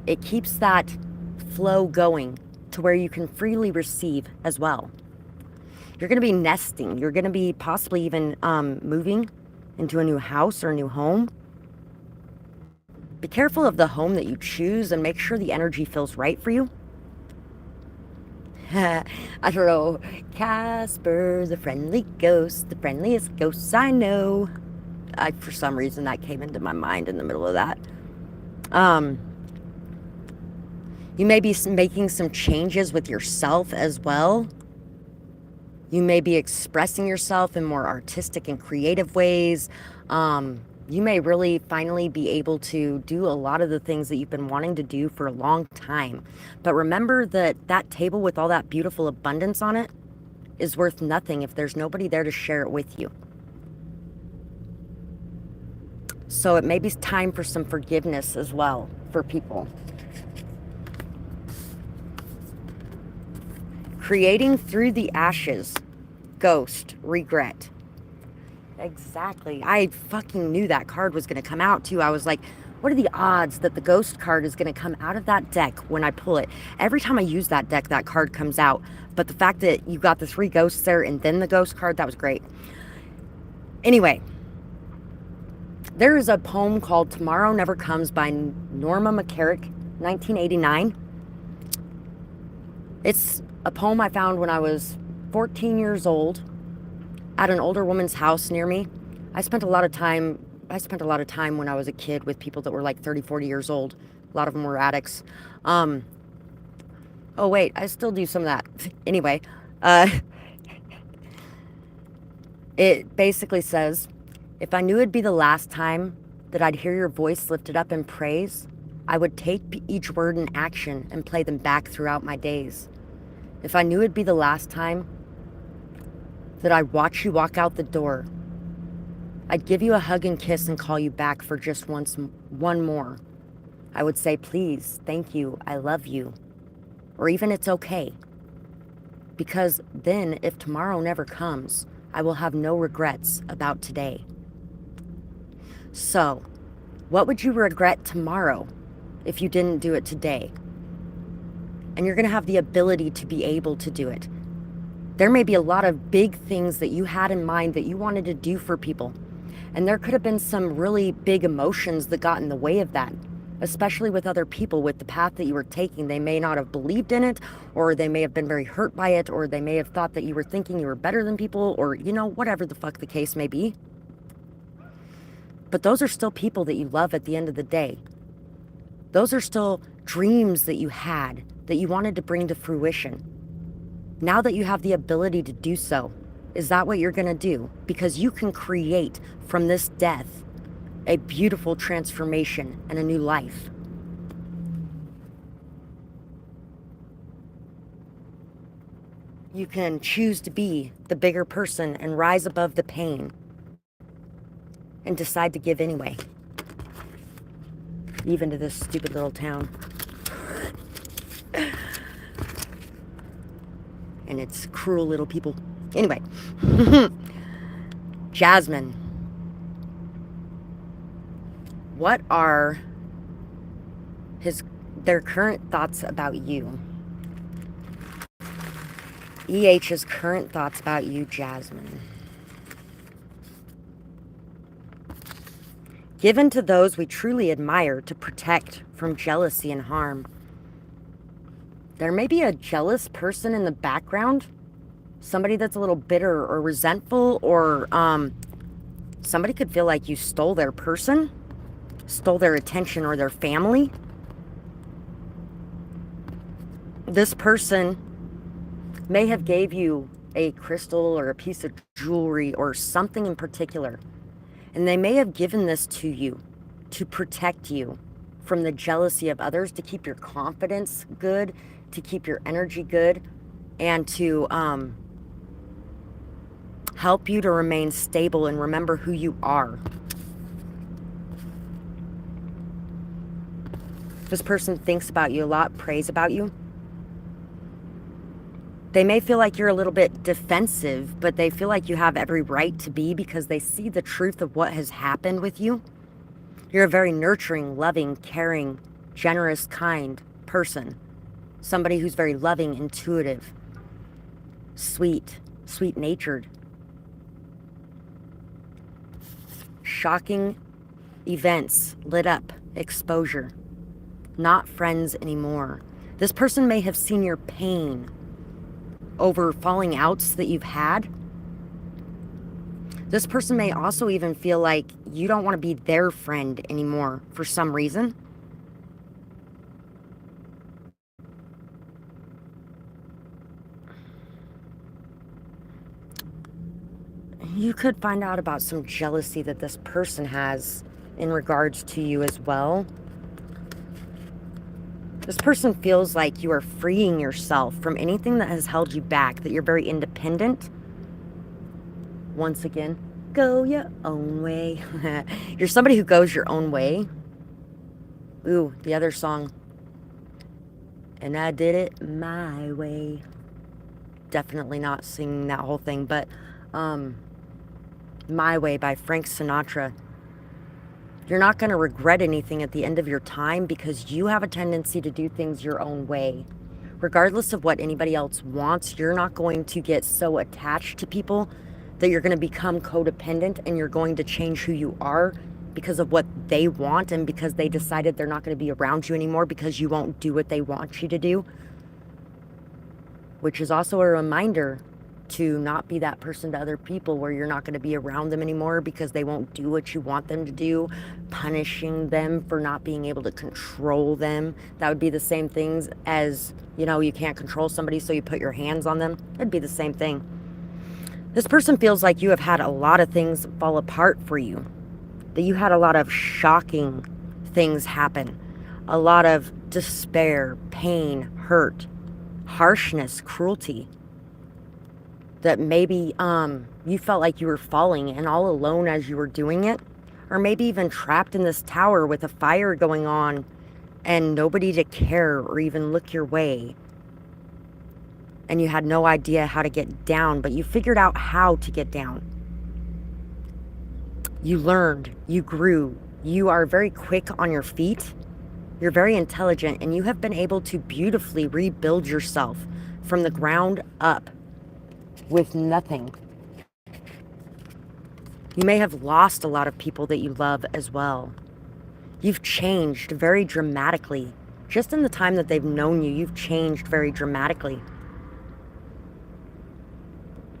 it keeps that flow going to where you can freely receive as well. You're going to be nesting. You're going to be possibly even moving into a new house or a new home. Be careful of the home that you choose and make sure the energy feels right for you. I don't know. Casper, the friendly ghost, the friendliest ghost I know. For some reason, that came into my mind in the middle of that. You may be making some changes with yourself as well. You may be expressing yourself in more artistic and creative ways. You may really finally be able to do a lot of the things that you've been wanting to do for a long time. But remember that that table with all that beautiful abundance on it is worth nothing if there's nobody there to share it with you. So it may be time for some forgiveness as well for people. Creating through the ashes. Ghost. Regret. Exactly. I fucking knew that card was going to come out too. I was like, what are the odds that the ghost card is going to come out of that deck when I pull it? Every time I use that deck, that card comes out. But the fact that you got the 3 ghosts there and then the ghost card, that was great. Anyway, there is a poem called Tomorrow Never Comes by Norma McCarrick, 1989. It's a poem I found when I was 14 years old at an older woman's house near me. I spent a lot of time when I was a kid with people that were like 30, 40 years old. A lot of them were addicts. Oh wait, I still do some of that. Anyway, it basically says, if I knew it'd be the last time that I'd hear your voice lifted up in praise, I would take each word in action and play them back throughout my days. If I knew it'd be the last time that I'd watch you walk out the door, I'd give you a hug and kiss and call you back for just one more. I would say, please, thank you, I love you, or even it's okay. Because then, if tomorrow never comes, I will have no regrets about today. So, what would you regret tomorrow if you didn't do it today? And you're going to have the ability to be able to do it. There may be a lot of big things that you had in mind that you wanted to do for people. And there could have been some really big emotions that got in the way of that, especially with other people, with the path that you were taking. They may not have believed in it, or they may have been very hurt by it, or they may have thought that you were thinking you were better than people, or, you know, whatever the fuck the case may be. But those are still people that you love at the end of the day. Those are still dreams that you had, that you wanted to bring to fruition. Now that you have the ability to do so, is that what you're going to do? Because you can create from this death a beautiful transformation and a new life. You can choose to be the bigger person and rise above the pain and decide to give anyway. Even to this stupid little town. And it's cruel little people. Anyway. Jasmine. What are their current thoughts about you? EH's current thoughts about you, Jasmine. Given to those we truly admire to protect from jealousy and harm. There may be a jealous person in the background. Somebody that's a little bitter or resentful, or somebody could feel like you stole their person, stole their attention or their family. This person may have gave you a crystal or a piece of jewelry or something in particular. And they may have given this to you to protect you from the jealousy of others, to keep your confidence good, to keep your energy good, and to help you to remain stable and remember who you are. This person thinks about you a lot, prays about you. They may feel like you're a little bit defensive, but they feel like you have every right to be because they see the truth of what has happened with you. You're a very nurturing, loving, caring, generous, kind person. Somebody who's very loving, intuitive, sweet, sweet-natured. Shocking events lit up, exposure. Not friends anymore. This person may have seen your pain over falling outs that you've had. This person may also even feel like you don't want to be their friend anymore for some reason. You could find out about some jealousy that this person has in regards to you as well. This person feels like you are freeing yourself from anything that has held you back, that you're very independent. Once again, go your own way. You're somebody who goes your own way. Ooh, the other song. And I did it my way. Definitely not singing that whole thing, but My Way by Frank Sinatra. You're not going to regret anything at the end of your time because you have a tendency to do things your own way. Regardless of what anybody else wants, you're not going to get so attached to people that you're going to become codependent and you're going to change who you are because of what they want and because they decided they're not going to be around you anymore because you won't do what they want you to do. Which is also a reminder to not be that person to other people where you're not going to be around them anymore because they won't do what you want them to do, punishing them for not being able to control them. That would be the same things as, you can't control somebody, so you put your hands on them. It'd be the same thing. This person feels like you have had a lot of things fall apart for you, that you had a lot of shocking things happen, a lot of despair, pain, hurt, harshness, cruelty. That maybe you felt like you were falling and all alone as you were doing it, or maybe even trapped in this tower with a fire going on and nobody to care or even look your way. And you had no idea how to get down, but you figured out how to get down. You learned, you grew, you are very quick on your feet, you're very intelligent, and you have been able to beautifully rebuild yourself from the ground up. With nothing. You may have lost a lot of people that you love as well. You've changed very dramatically. Just in the time that they've known you, you've changed very dramatically.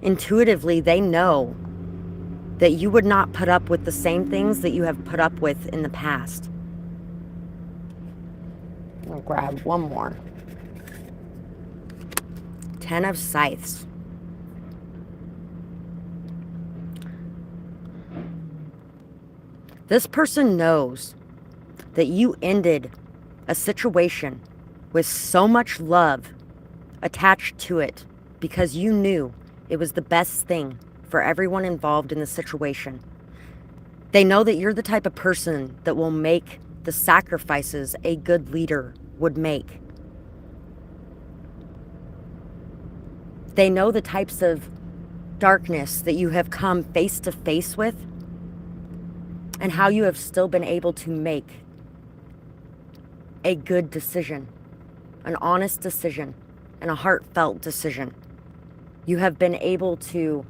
Intuitively, they know that you would not put up with the same things that you have put up with in the past. I'm gonna grab one more. 10 of Scythes. This person knows that you ended a situation with so much love attached to it because you knew it was the best thing for everyone involved in the situation. They know that you're the type of person that will make the sacrifices a good leader would make. They know the types of darkness that you have come face to face with and how you have still been able to make a good decision, an honest decision, and a heartfelt decision. You have been able to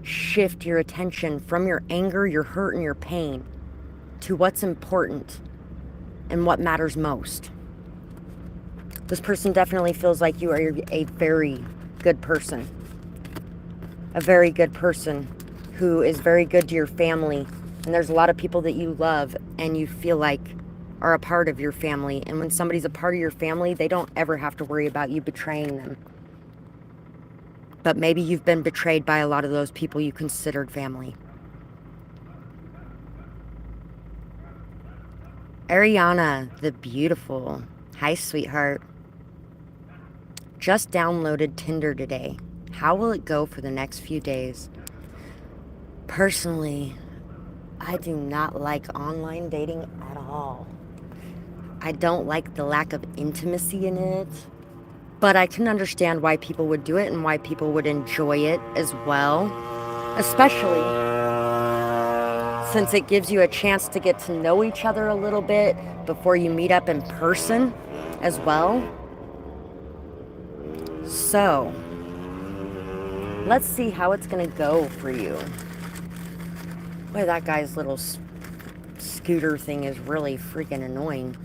shift your attention from your anger, your hurt, and your pain to what's important and what matters most. This person definitely feels like you are a very good person. A very good person who is very good to your family. And there's a lot of people that you love and you feel like are a part of your family. And when somebody's a part of your family, they don't ever have to worry about you betraying them. But maybe you've been betrayed by a lot of those people you considered family. Ariana, the beautiful. Hi, sweetheart. Just downloaded Tinder today. How will it go for the next few days? Personally, I do not like online dating at all. I don't like the lack of intimacy in it. But I can understand why people would do it and why people would enjoy it as well. Especially since it gives you a chance to get to know each other a little bit before you meet up in person as well. So, let's see how it's gonna go for you. Boy, that guy's little scooter thing is really freaking annoying.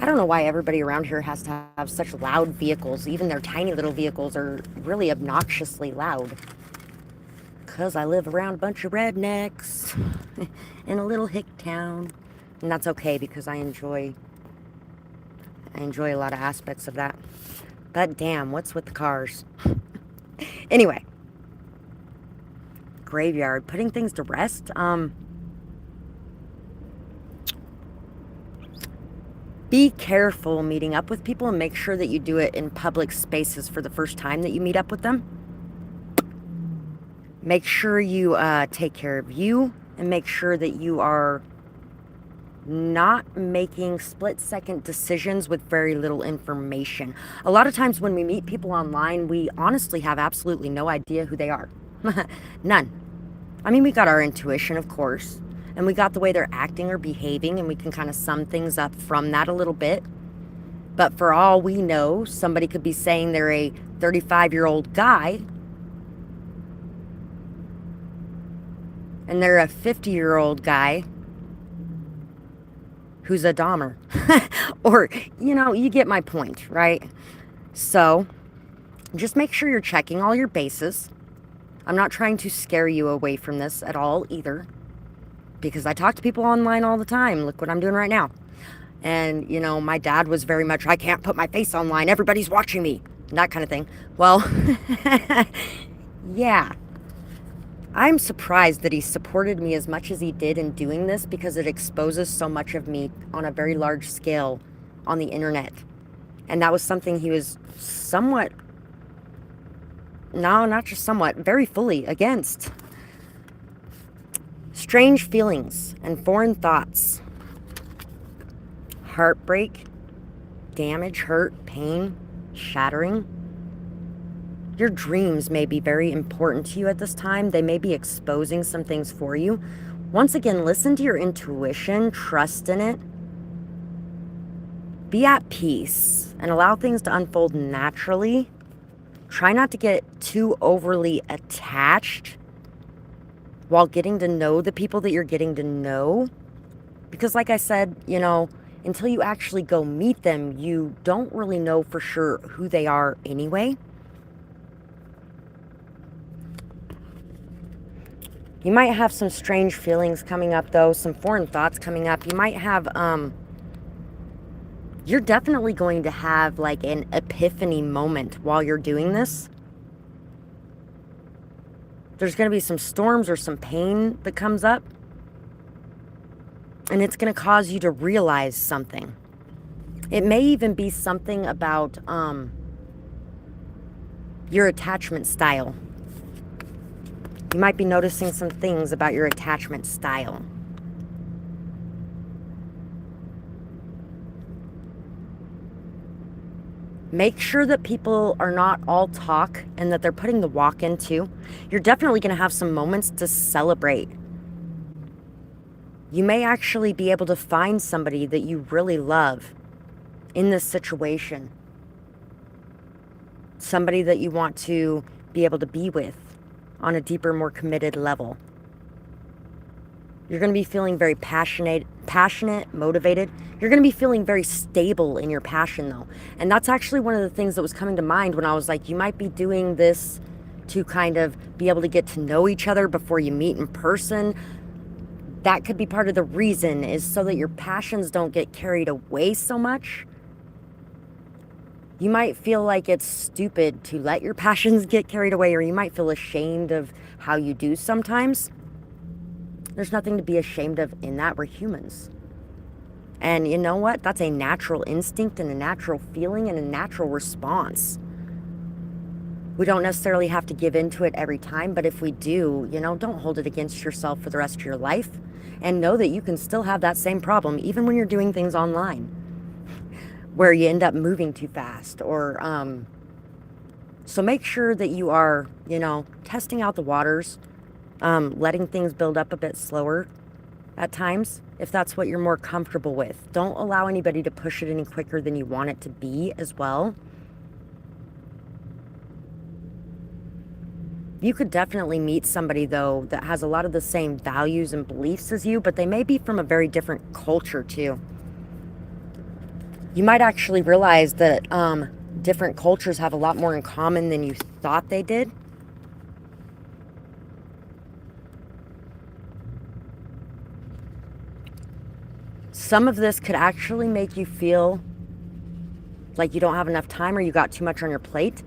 I don't know why everybody around here has to have such loud vehicles. Even their tiny little vehicles are really obnoxiously loud. Because I live around a bunch of rednecks in a little hick town. And that's okay because I enjoy a lot of aspects of that. But damn, what's with the cars? Anyway. Graveyard. Putting things to rest. Be careful meeting up with people and make sure that you do it in public spaces for the first time that you meet up with them. Make sure you take care of you and make sure that you are not making split-second decisions with very little information. A lot of times when we meet people online, we honestly have absolutely no idea who they are. None. I mean, we got our intuition, of course, and we got the way they're acting or behaving, and we can kind of sum things up from that a little bit. But for all we know, somebody could be saying they're a 35-year-old guy, and they're a 50-year-old guy who's a Dahmer. Or, you get my point, right? So, just make sure you're checking all your bases. I'm not trying to scare you away from this at all either. Because I talk to people online all the time. Look what I'm doing right now. And, my dad was very much, I can't put my face online. Everybody's watching me. That kind of thing. Well, yeah. I'm surprised that he supported me as much as he did in doing this because it exposes so much of me on a very large scale on the internet. And that was something he was somewhat, no, not just somewhat, very fully against. Strange feelings and foreign thoughts. Heartbreak, damage, hurt, pain, shattering. Your dreams may be very important to you at this time. They may be exposing some things for you. Once again, listen to your intuition, trust in it. Be at peace and allow things to unfold naturally. Try not to get too overly attached while getting to know the people that you're getting to know. Because like I said, until you actually go meet them, you don't really know for sure who they are anyway. You might have some strange feelings coming up, though, some foreign thoughts coming up. You might have, you're definitely going to have like an epiphany moment while you're doing this. There's going to be some storms or some pain that comes up. And it's going to cause you to realize something. It may even be something about your attachment style. You might be noticing some things about your attachment style. Make sure that people are not all talk and that they're putting the walk in too. You're definitely going to have some moments to celebrate. You may actually be able to find somebody that you really love in this situation. Somebody that you want to be able to be with on a deeper, more committed level. You're going to be feeling very passionate, motivated. You're going to be feeling very stable in your passion, though. And that's actually one of the things that was coming to mind when I was like, you might be doing this to kind of be able to get to know each other before you meet in person. That could be part of the reason, is so that your passions don't get carried away so much. You might feel like it's stupid to let your passions get carried away, or you might feel ashamed of how you do sometimes. There's nothing to be ashamed of in that. We're humans. And you know what? That's a natural instinct and a natural feeling and a natural response. We don't necessarily have to give into it every time, but if we do, don't hold it against yourself for the rest of your life. And know that you can still have that same problem even when you're doing things online. where you end up moving too fast, or so make sure that you are, testing out the waters, letting things build up a bit slower at times, if that's what you're more comfortable with. Don't allow anybody to push it any quicker than you want it to be as well. You could definitely meet somebody, though, that has a lot of the same values and beliefs as you, but they may be from a very different culture, too. You might actually realize that different cultures have a lot more in common than you thought they did. Some of this could actually make you feel like you don't have enough time or you got too much on your plate.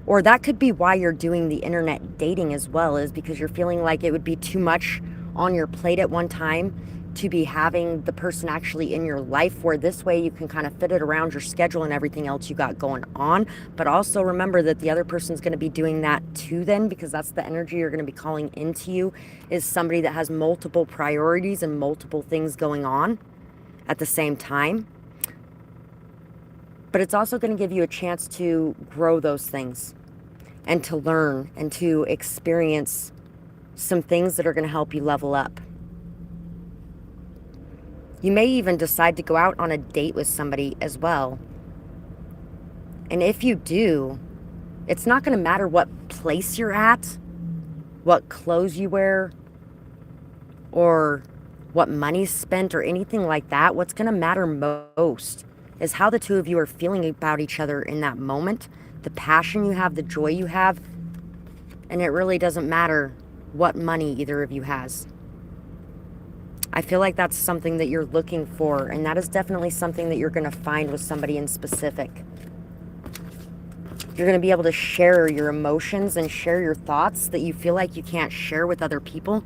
Or that could be why you're doing the internet dating as well, is because you're feeling like it would be too much on your plate at one time to be having the person actually in your life, where this way you can kind of fit it around your schedule and everything else you got going on. But also remember that the other person's going to be doing that too then, because that's the energy you're going to be calling into you, is somebody that has multiple priorities and multiple things going on at the same time. But it's also going to give you a chance to grow those things and to learn and to experience some things that are going to help you level up. You may even decide to go out on a date with somebody as well. And if you do, it's not going to matter what place you're at, what clothes you wear, or what money's spent or anything like that. What's going to matter most is how the two of you are feeling about each other in that moment, the passion you have, the joy you have, and it really doesn't matter what money either of you has. I feel like that's something that you're looking for, and that is definitely something that you're going to find with somebody in specific. You're going to be able to share your emotions and share your thoughts that you feel like you can't share with other people.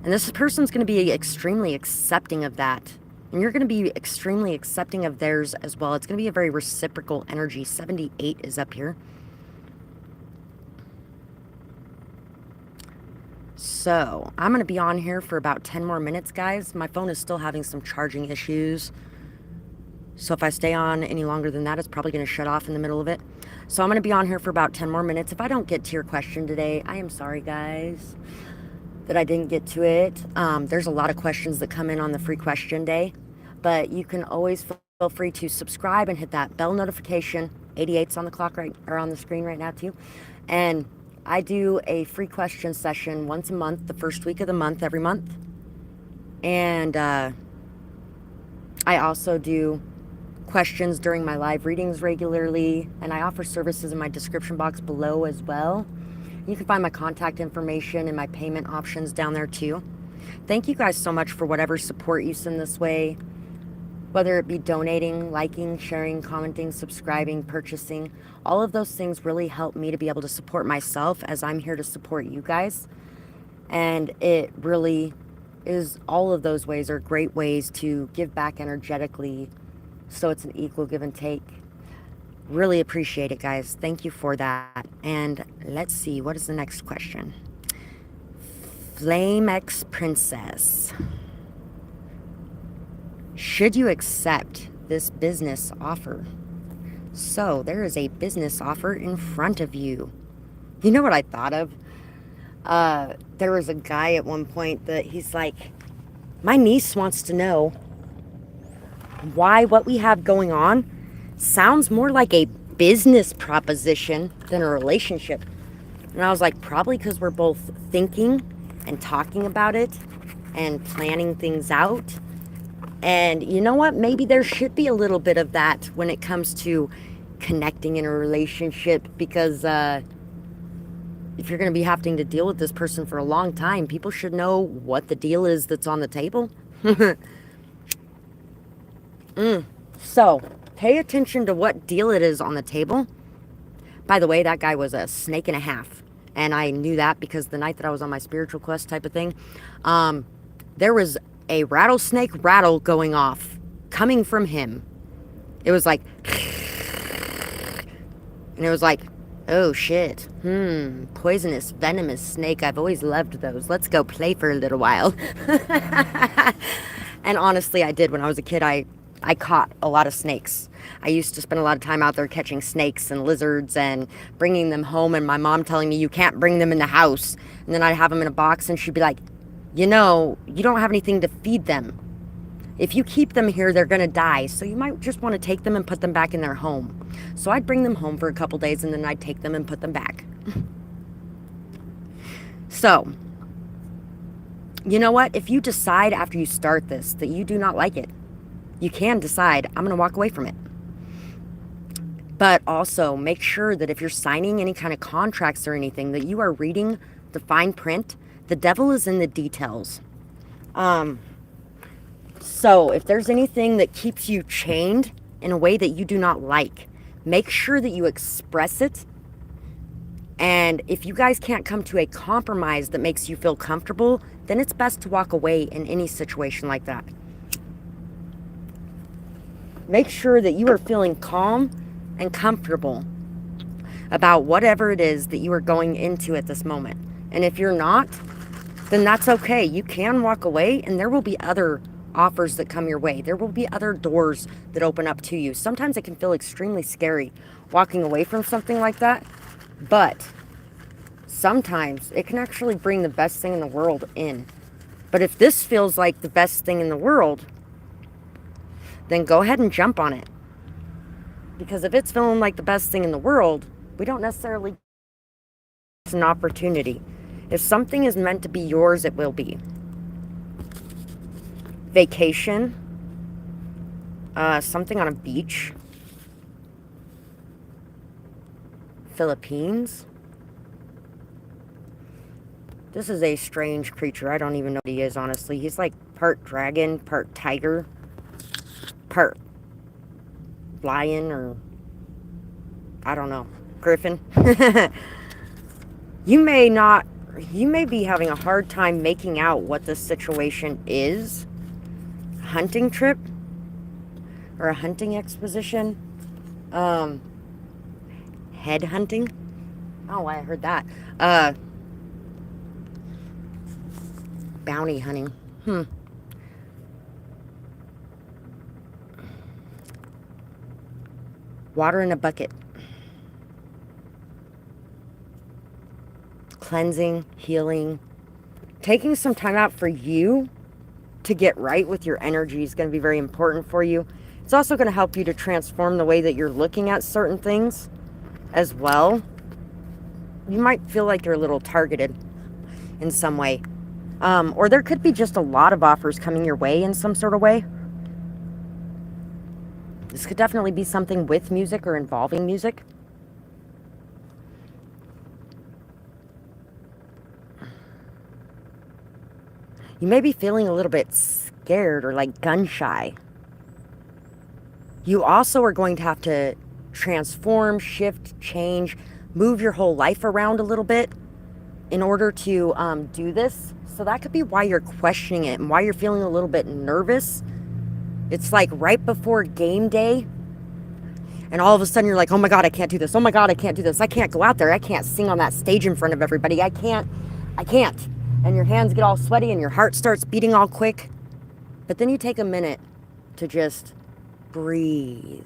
And this person's going to be extremely accepting of that. And you're going to be extremely accepting of theirs as well. It's going to be a very reciprocal energy. 78 is up here. So I'm going to be on here for about 10 more minutes, guys. My phone is still having some charging issues. So if I stay on any longer than that, it's probably going to shut off in the middle of it. So I'm going to be on here for about 10 more minutes. If I don't get to your question today, I am sorry, guys, that I didn't get to it. There's a lot of questions that come in on the free question day, but you can always feel free to subscribe and hit that bell notification. 88's on the clock or on the screen right now too. And I do a free question session once a month, the first week of the month, every month. And I also do questions during my live readings regularly, and I offer services in my description box below as well. You can find my contact information and my payment options down there too. Thank you guys so much for whatever support you send this way, whether it be donating, liking, sharing, commenting, subscribing, purchasing. All of those things really help me to be able to support myself, as I'm here to support you guys. And it really is, all of those ways are great ways to give back energetically, so it's an equal give and take. Really appreciate it, guys. Thank you for that. And let's see, what is the next question? Flame X Princess. Should you accept this business offer? So there is a business offer in front of you. You know what I thought of? There was a guy at one point that he's like, my niece wants to know why what we have going on sounds more like a business proposition than a relationship. And I was like, probably because we're both thinking and talking about it and planning things out. And you know what? Maybe there should be a little bit of that when it comes to connecting in a relationship, because if you're going to be having to deal with this person for a long time, people should know what the deal is that's on the table. So pay attention to what deal it is on the table. By the way, that guy was a snake and a half, and I knew that because the night that I was on my spiritual quest type of thing, there was a rattlesnake rattle going off coming from him. It was like, and it was like, oh shit, poisonous, venomous snake. I've always loved those. Let's go play for a little while. And honestly, I did. When I was a kid, I I caught a lot of snakes. I used to spend a lot of time out there catching snakes and lizards and bringing them home, and my mom telling me you can't bring them in the house. And then I'd have them in a box, and she'd be like, you know, you don't have anything to feed them. If you keep them here, they're going to die. So you might just want to take them and put them back in their home. So I'd bring them home for a couple days, and then I'd take them and put them back. So, you know what? If you decide after you start this that you do not like it, you can decide, I'm going to walk away from it. But also make sure that if you're signing any kind of contracts or anything, that you are reading the fine print. The devil is in the details. So if there's anything that keeps you chained in a way that you do not like, make sure that you express it. And if you guys can't come to a compromise that makes you feel comfortable, then it's best to walk away in any situation like that. Make sure that you are feeling calm and comfortable about whatever it is that you are going into at this moment. And if you're not, then that's okay. You can walk away, and there will be other offers that come your way. There will be other doors that open up to you. Sometimes it can feel extremely scary walking away from something like that, but sometimes it can actually bring the best thing in the world in. But if this feels like the best thing in the world, then go ahead and jump on it. Because if it's feeling like the best thing in the world, we don't necessarily it's an opportunity. If something is meant to be yours, it will be. Vacation, something on a beach, Philippines. This is a strange creature. I don't even know what he is, honestly. He's like part dragon, part tiger, part lion, or I don't know, griffin. You may be having a hard time making out what this situation is. Hunting trip or a hunting exposition. Head hunting. Oh, I heard that. Bounty hunting. Water in a bucket. Cleansing, healing. Taking some time out for you to get right with your energy is going to be very important for you. It's also going to help you to transform the way that you're looking at certain things as well. You might feel like you're a little targeted in some way. Or there could be just a lot of offers coming your way in some sort of way. This could definitely be something with music or involving music. You may be feeling a little bit scared or like gun shy. You also are going to have to transform, shift, change, move your whole life around a little bit in order to do this. So that could be why you're questioning it and why you're feeling a little bit nervous. It's like right before game day, and all of a sudden you're like, oh my God, I can't do this. Oh my God, I can't do this. I can't go out there. I can't sing on that stage in front of everybody. I can't. And your hands get all sweaty and your heart starts beating all quick. But then you take a minute to just breathe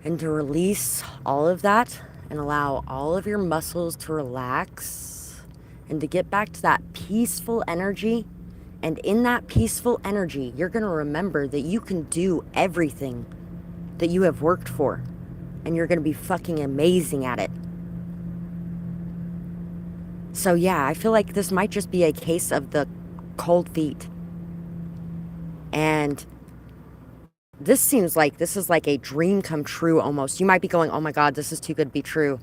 and to release all of that and allow all of your muscles to relax and to get back to that peaceful energy. And in that peaceful energy, you're going to remember that you can do everything that you have worked for. And you're going to be fucking amazing at it. So yeah, I feel like this might just be a case of the cold feet. And this seems like this is like a dream come true almost. You might be going, oh my God, this is too good to be true.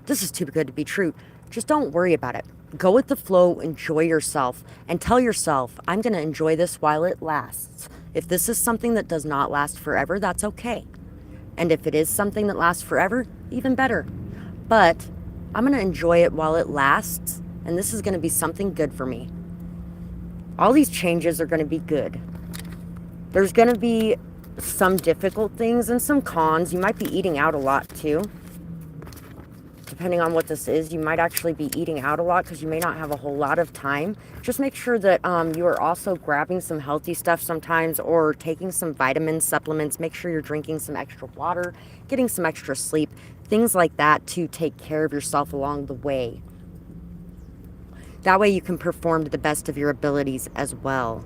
This is too good to be true. Just don't worry about it. Go with the flow, enjoy yourself, and tell yourself, I'm going to enjoy this while it lasts. If this is something that does not last forever, that's okay. And if it is something that lasts forever, even better. But I'm going to enjoy it while it lasts, and this is going to be something good for me. All these changes are going to be good. There's going to be some difficult things and some cons. You might be eating out a lot too, to depending on what this is, you might actually be eating out a lot because you may not have a whole lot of time. Just make sure that you are also grabbing some healthy stuff sometimes, or taking some vitamin supplements. Make sure you're drinking some extra water, getting some extra sleep, things like that to take care of yourself along the way. That way you can perform to the best of your abilities as well.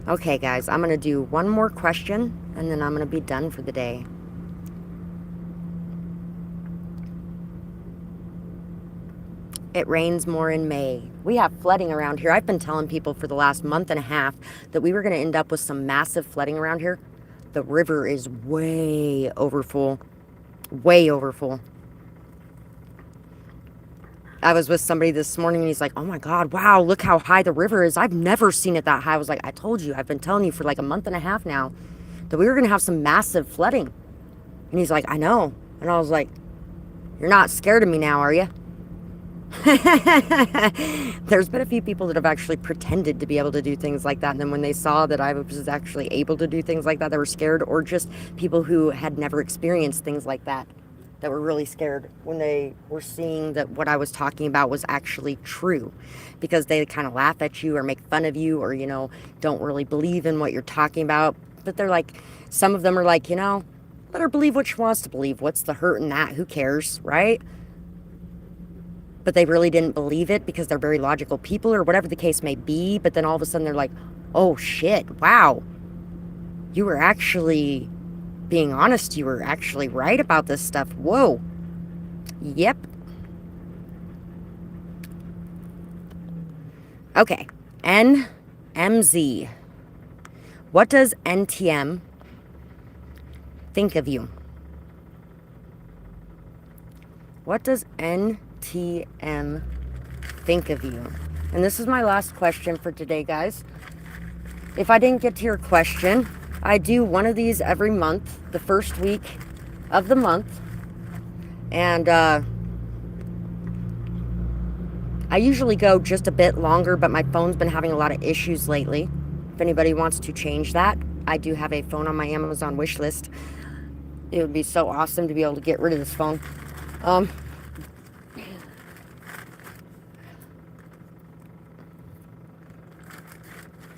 Okay, guys, I'm going to do one more question, and then I'm going to be done for the day. It rains more in May. We have flooding around here. I've been telling people for the last month and a half that we were going to end up with some massive flooding around here. The river is way overfull. Way overfull. I was with somebody this morning and he's like, oh my God, wow, look how high the river is. I've never seen it that high. I was like, I told you, I've been telling you for like a month and a half now that we were going to have some massive flooding. And he's like, I know. And I was like, you're not scared of me now, are you? There's been a few people that have actually pretended to be able to do things like that, and then when they saw that I was actually able to do things like that, they were scared. Or just people who had never experienced things like that were really scared when they were seeing that what I was talking about was actually true, because they kind of laugh at you or make fun of you, or don't really believe in what you're talking about. But they're like, some of them are like, let her believe what she wants to believe. What's the hurt in that? Who cares, right? But they really didn't believe it because they're very logical people, or whatever the case may be. But then all of a sudden they're like, oh shit, wow, you were actually being honest. You were actually right about this stuff. Whoa. Yep. Okay. NMZ. What does NTM think of you? What does NTM think of you? And this is my last question for today, guys. If I didn't get to your question, I do one of these every month, the first week of the month. And I usually go just a bit longer, but my phone's been having a lot of issues lately. If anybody wants to change that, I do have a phone on my Amazon wish list. It would be so awesome to be able to get rid of this phone.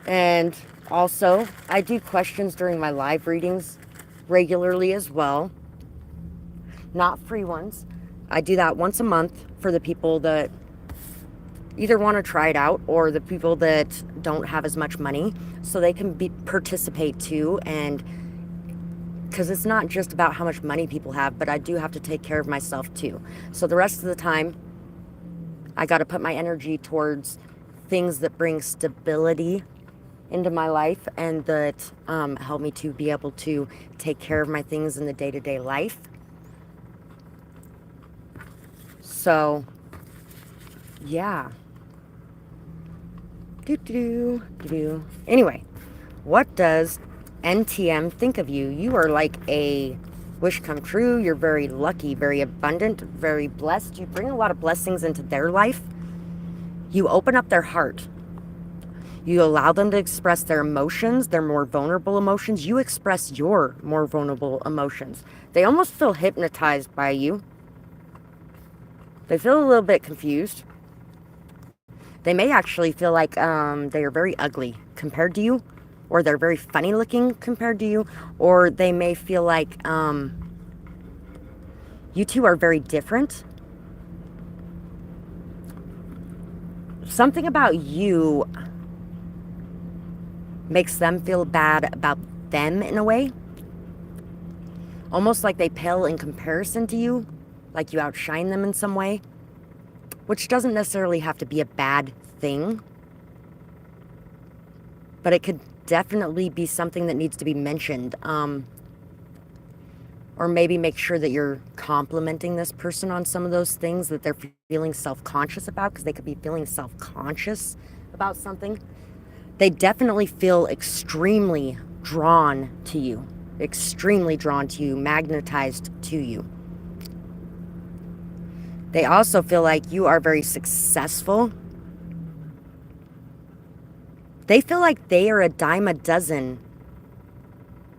And also, I do questions during my live readings regularly as well. Not free ones. I do that once a month for the people that either want to try it out, or the people that don't have as much money, so they can participate too. And because it's not just about how much money people have, but I do have to take care of myself too. So the rest of the time, I got to put my energy towards things that bring stability into my life, and that help me to be able to take care of my things in the day-to-day life. So, yeah. Anyway, what does NTM think of you? You are like a wish come true. You're very lucky, very abundant, very blessed. You bring a lot of blessings into their life. You open up their heart. You allow them to express their emotions, their more vulnerable emotions. You express your more vulnerable emotions. They almost feel hypnotized by you. They feel a little bit confused. They may actually feel like they are very ugly compared to you, or they're very funny looking compared to you, or they may feel like you two are very different. Something about you makes them feel bad about them in a way. Almost like they pale in comparison to you, like you outshine them in some way, which doesn't necessarily have to be a bad thing, but it could definitely be something that needs to be mentioned. Or maybe make sure that you're complimenting this person on some of those things that they're feeling self-conscious about, because they could be feeling self-conscious about something. They definitely feel extremely drawn to you, magnetized to you. They also feel like you are very successful. They feel like they are a dime a dozen,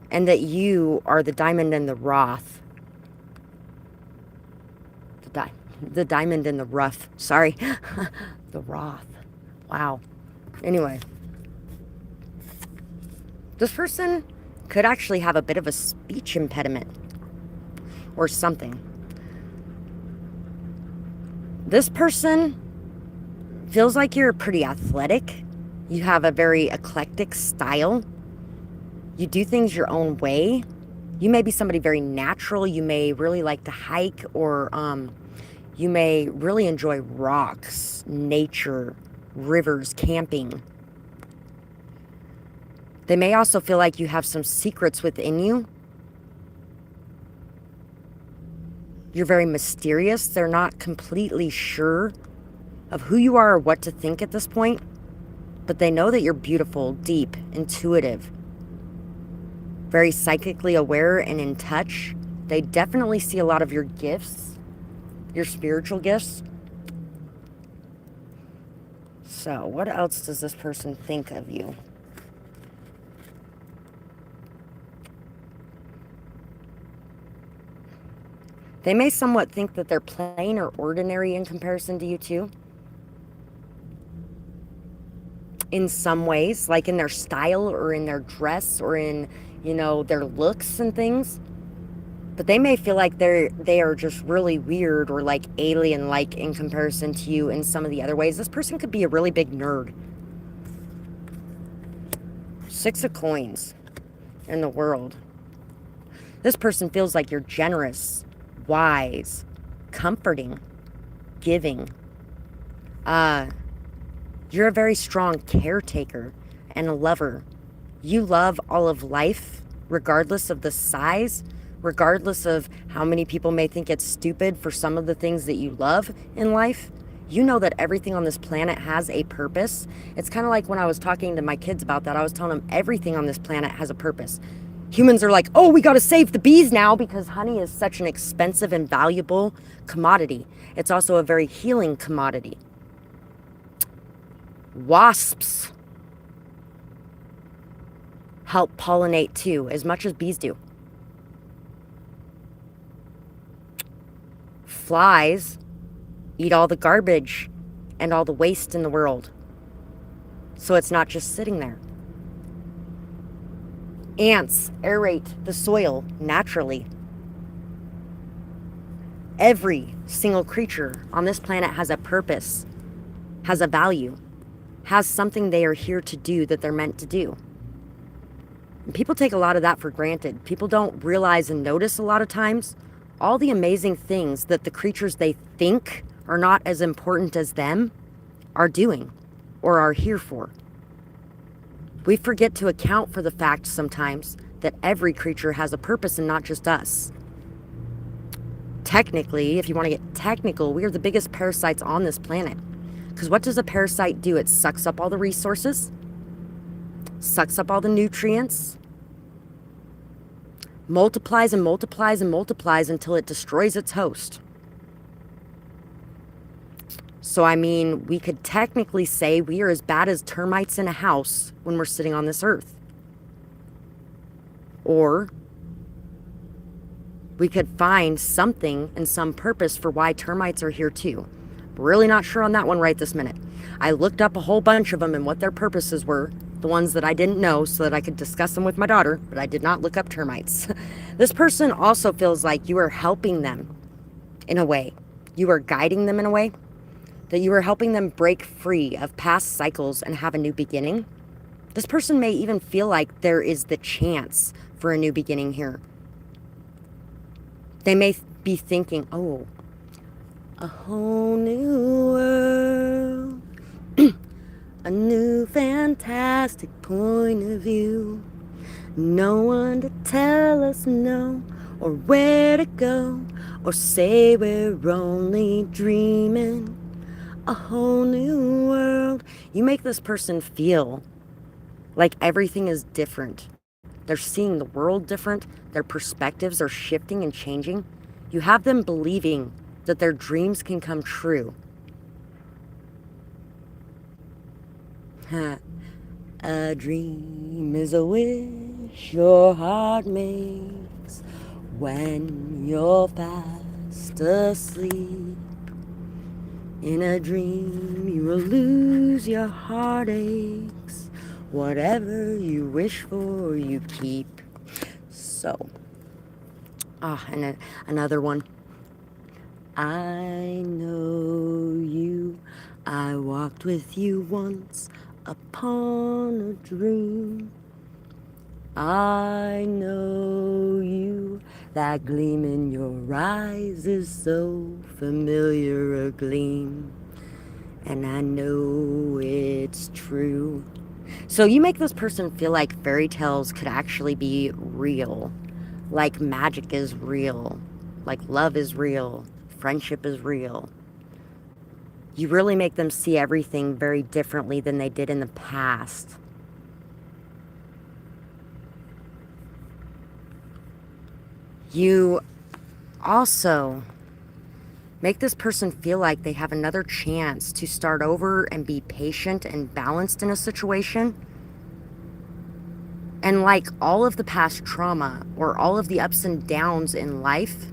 and that you are the diamond in the rough. the diamond in the rough. Sorry. The Roth. Wow. Anyway. This person could actually have a bit of a speech impediment or something. This person feels like you're pretty athletic. You have a very eclectic style. You do things your own way. You may be somebody very natural. You may really like to hike, or you may really enjoy rocks, nature, rivers, camping. They may also feel like you have some secrets within you. You're very mysterious. They're not completely sure of who you are or what to think at this point, but they know that you're beautiful, deep, intuitive, very psychically aware and in touch. They definitely see a lot of your gifts, your spiritual gifts. So, what else does this person think of you? They may somewhat think that they're plain or ordinary in comparison to you too. In some ways, like in their style or in their dress or in, their looks and things. But they may feel like they are just really weird or like alien-like in comparison to you in some of the other ways. This person could be a really big nerd. 6 of coins in the world. This person feels like you're generous, wise, comforting, giving. You're a very strong caretaker and a lover. You love all of life, regardless of the size, regardless of how many people may think it's stupid for some of the things that you love in life. You know that everything on this planet has a purpose. It's kind of like when I was talking to my kids about that, I was telling them everything on this planet has a purpose. Humans are like, oh, we got to save the bees now because honey is such an expensive and valuable commodity. It's also a very healing commodity. Wasps help pollinate too, as much as bees do. Flies eat all the garbage and all the waste in the world. So it's not just sitting there. Ants aerate the soil naturally. Every single creature on this planet has a purpose, has a value, has something they are here to do that they're meant to do. And people take a lot of that for granted. People don't realize and notice a lot of times all the amazing things that the creatures they think are not as important as them are doing or are here for. We forget to account for the fact sometimes that every creature has a purpose and not just us. Technically, if you want to get technical, we are the biggest parasites on this planet. Because what does a parasite do? It sucks up all the resources, sucks up all the nutrients, multiplies and multiplies and multiplies until it destroys its host. So, we could technically say we are as bad as termites in a house when we're sitting on this earth. Or we could find something and some purpose for why termites are here too. Really not sure on that one right this minute. I looked up a whole bunch of them and what their purposes were, the ones that I didn't know, so that I could discuss them with my daughter, but I did not look up termites. This person also feels like you are helping them in a way. You are guiding them in a way. That you are helping them break free of past cycles and have a new beginning. This person may even feel like there is the chance for a new beginning here. They may be thinking, oh, a whole new world, a new fantastic point of view. No one to tell us no, or where to go, or say we're only dreaming. A whole new world. You make this person feel like everything is different. They're seeing the world different. Their perspectives are shifting and changing. You have them believing that their dreams can come true. A dream is a wish your heart makes when you're fast asleep. In a dream, you will lose your heartaches. Whatever you wish for, you keep. So, and another one. I know you. I walked with you once upon a dream. I know you. That gleam in your eyes is so familiar a gleam. And I know it's true. So you make this person feel like fairy tales could actually be real. Like magic is real. Like love is real. Friendship is real. You really make them see everything very differently than they did in the past. You also make this person feel like they have another chance to start over and be patient and balanced in a situation. And like all of the past trauma or all of the ups and downs in life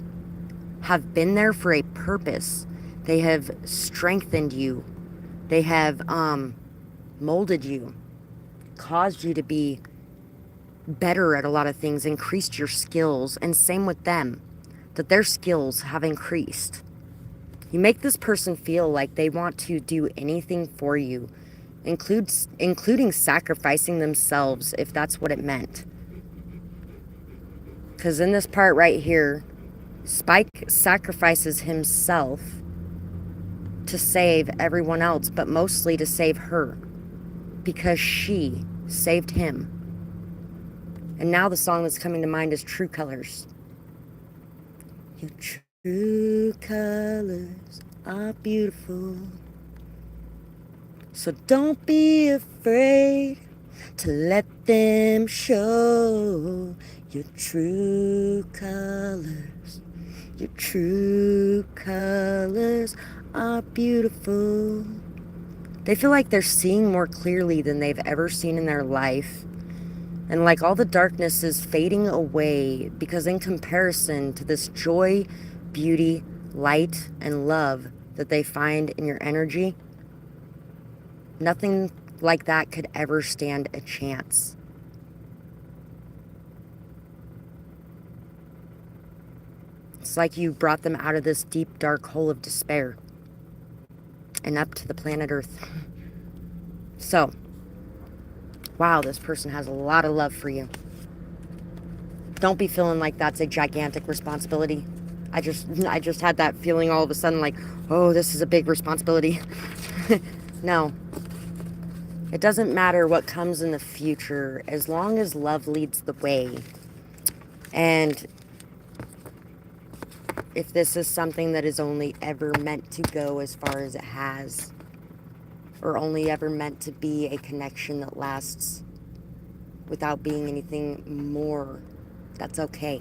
have been there for a purpose. They have strengthened you. They have molded you, caused you to be better at a lot of things, increased your skills, and same with them, that their skills have increased. You make this person feel like they want to do anything for you, including sacrificing themselves if that's what it meant. Because in this part right here, Spike sacrifices himself to save everyone else, but mostly to save her, because she saved him. And now the song that's coming to mind is True Colors. Your true colors are beautiful, so don't be afraid to let them show. Your true colors, your true colors are beautiful. They feel like they're seeing more clearly than they've ever seen in their life. And like all the darkness is fading away, because in comparison to this joy, beauty, light, and love that they find in your energy, nothing like that could ever stand a chance. It's like you brought them out of this deep, dark hole of despair and up to the planet Earth. So, wow, this person has a lot of love for you. Don't be feeling like that's a gigantic responsibility. I just had that feeling all of a sudden like, oh, this is a big responsibility. No. It doesn't matter what comes in the future as long as love leads the way. And if this is something that is only ever meant to go as far as it has, or only ever meant to be a connection that lasts without being anything more, that's okay.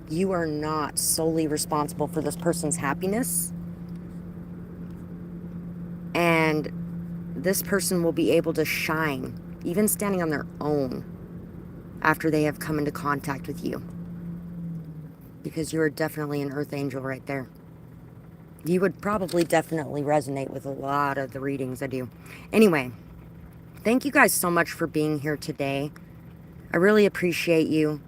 You are not solely responsible for this person's happiness. And this person will be able to shine, even standing on their own, after they have come into contact with you. Because you are definitely an earth angel right there. You would probably definitely resonate with a lot of the readings I do. Anyway, thank you guys so much for being here today. I really appreciate you.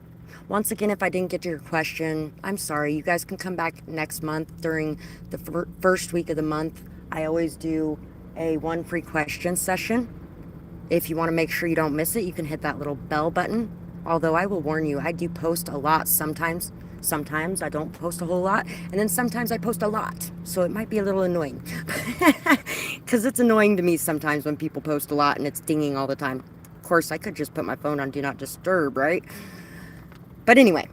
Once again, if I didn't get to your question, I'm sorry. You guys can come back next month during the first week of the month. I always do a one free question session. If you want to make sure you don't miss it, you can hit that little bell button. Although I will warn you, I do post a lot sometimes. Sometimes I don't post a whole lot, and then sometimes I post a lot. So it might be a little annoying. Because it's annoying to me sometimes when people post a lot and it's dinging all the time. Of course, I could just put my phone on Do Not Disturb, right? But anyway,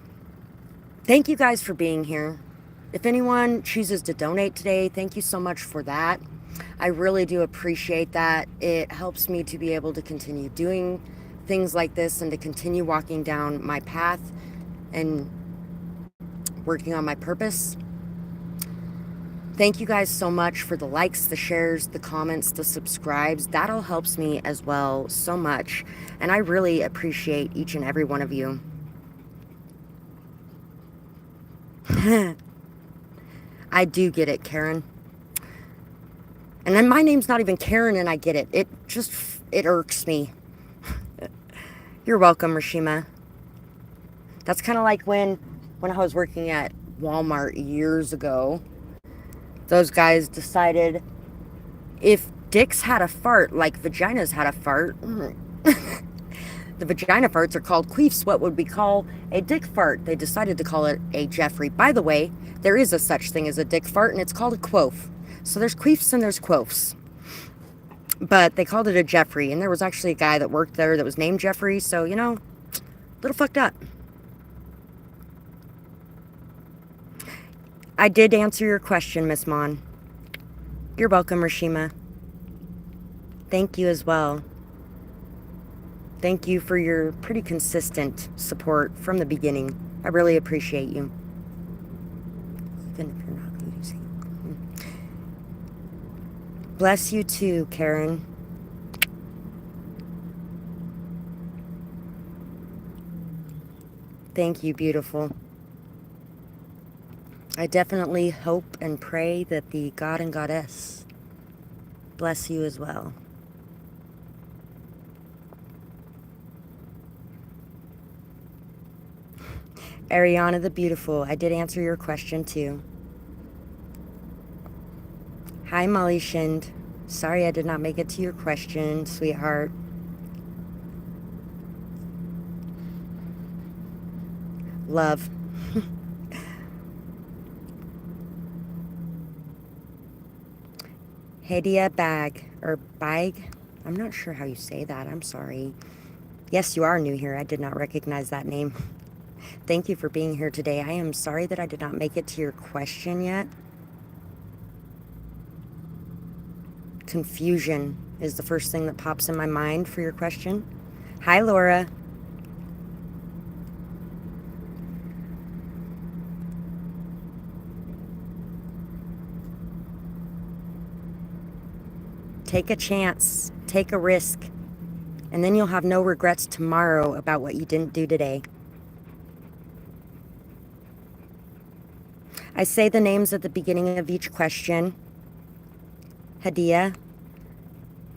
thank you guys for being here. If anyone chooses to donate today, thank you so much for that. I really do appreciate that. It helps me to be able to continue doing things like this and to continue walking down my path and working on my purpose. Thank you guys so much for the likes, the shares, the comments, the subscribes. That all helps me as well so much. And I really appreciate each and every one of you. I do get it, Karen. And then my name's not even Karen, and I get it. It irks me. You're welcome, Rashima. That's kind of like when I was working at Walmart years ago. Those guys decided if dicks had a fart like vaginas had a fart, the vagina farts are called queefs. What would we call a dick fart? They decided to call it a Jeffrey. By the way, there is a such thing as a dick fart, and it's called a quof. So there's queefs and there's quofs. But they called it a Jeffrey, and there was actually a guy that worked there that was named Jeffrey, so, you know, a little fucked up. I did answer your question, Miss Mon. You're welcome, Rashima. Thank you as well. Thank you for your pretty consistent support from the beginning. I really appreciate you. Even if you're not losing. Bless you too, Karen. Thank you, beautiful. I definitely hope and pray that the God and Goddess bless you as well. Ariana the Beautiful, I did answer your question too. Hi, Molly Shind. Sorry I did not make it to your question, sweetheart. Love. Hedia Bag, or Bag? I'm not sure how you say that. I'm sorry. Yes, you are new here. I did not recognize that name. Thank you for being here today. I am sorry that I did not make it to your question yet. Confusion is the first thing that pops in my mind for your question. Hi, Laura. Take a chance, take a risk, and then you'll have no regrets tomorrow about what you didn't do today. I say the names at the beginning of each question. Hadia,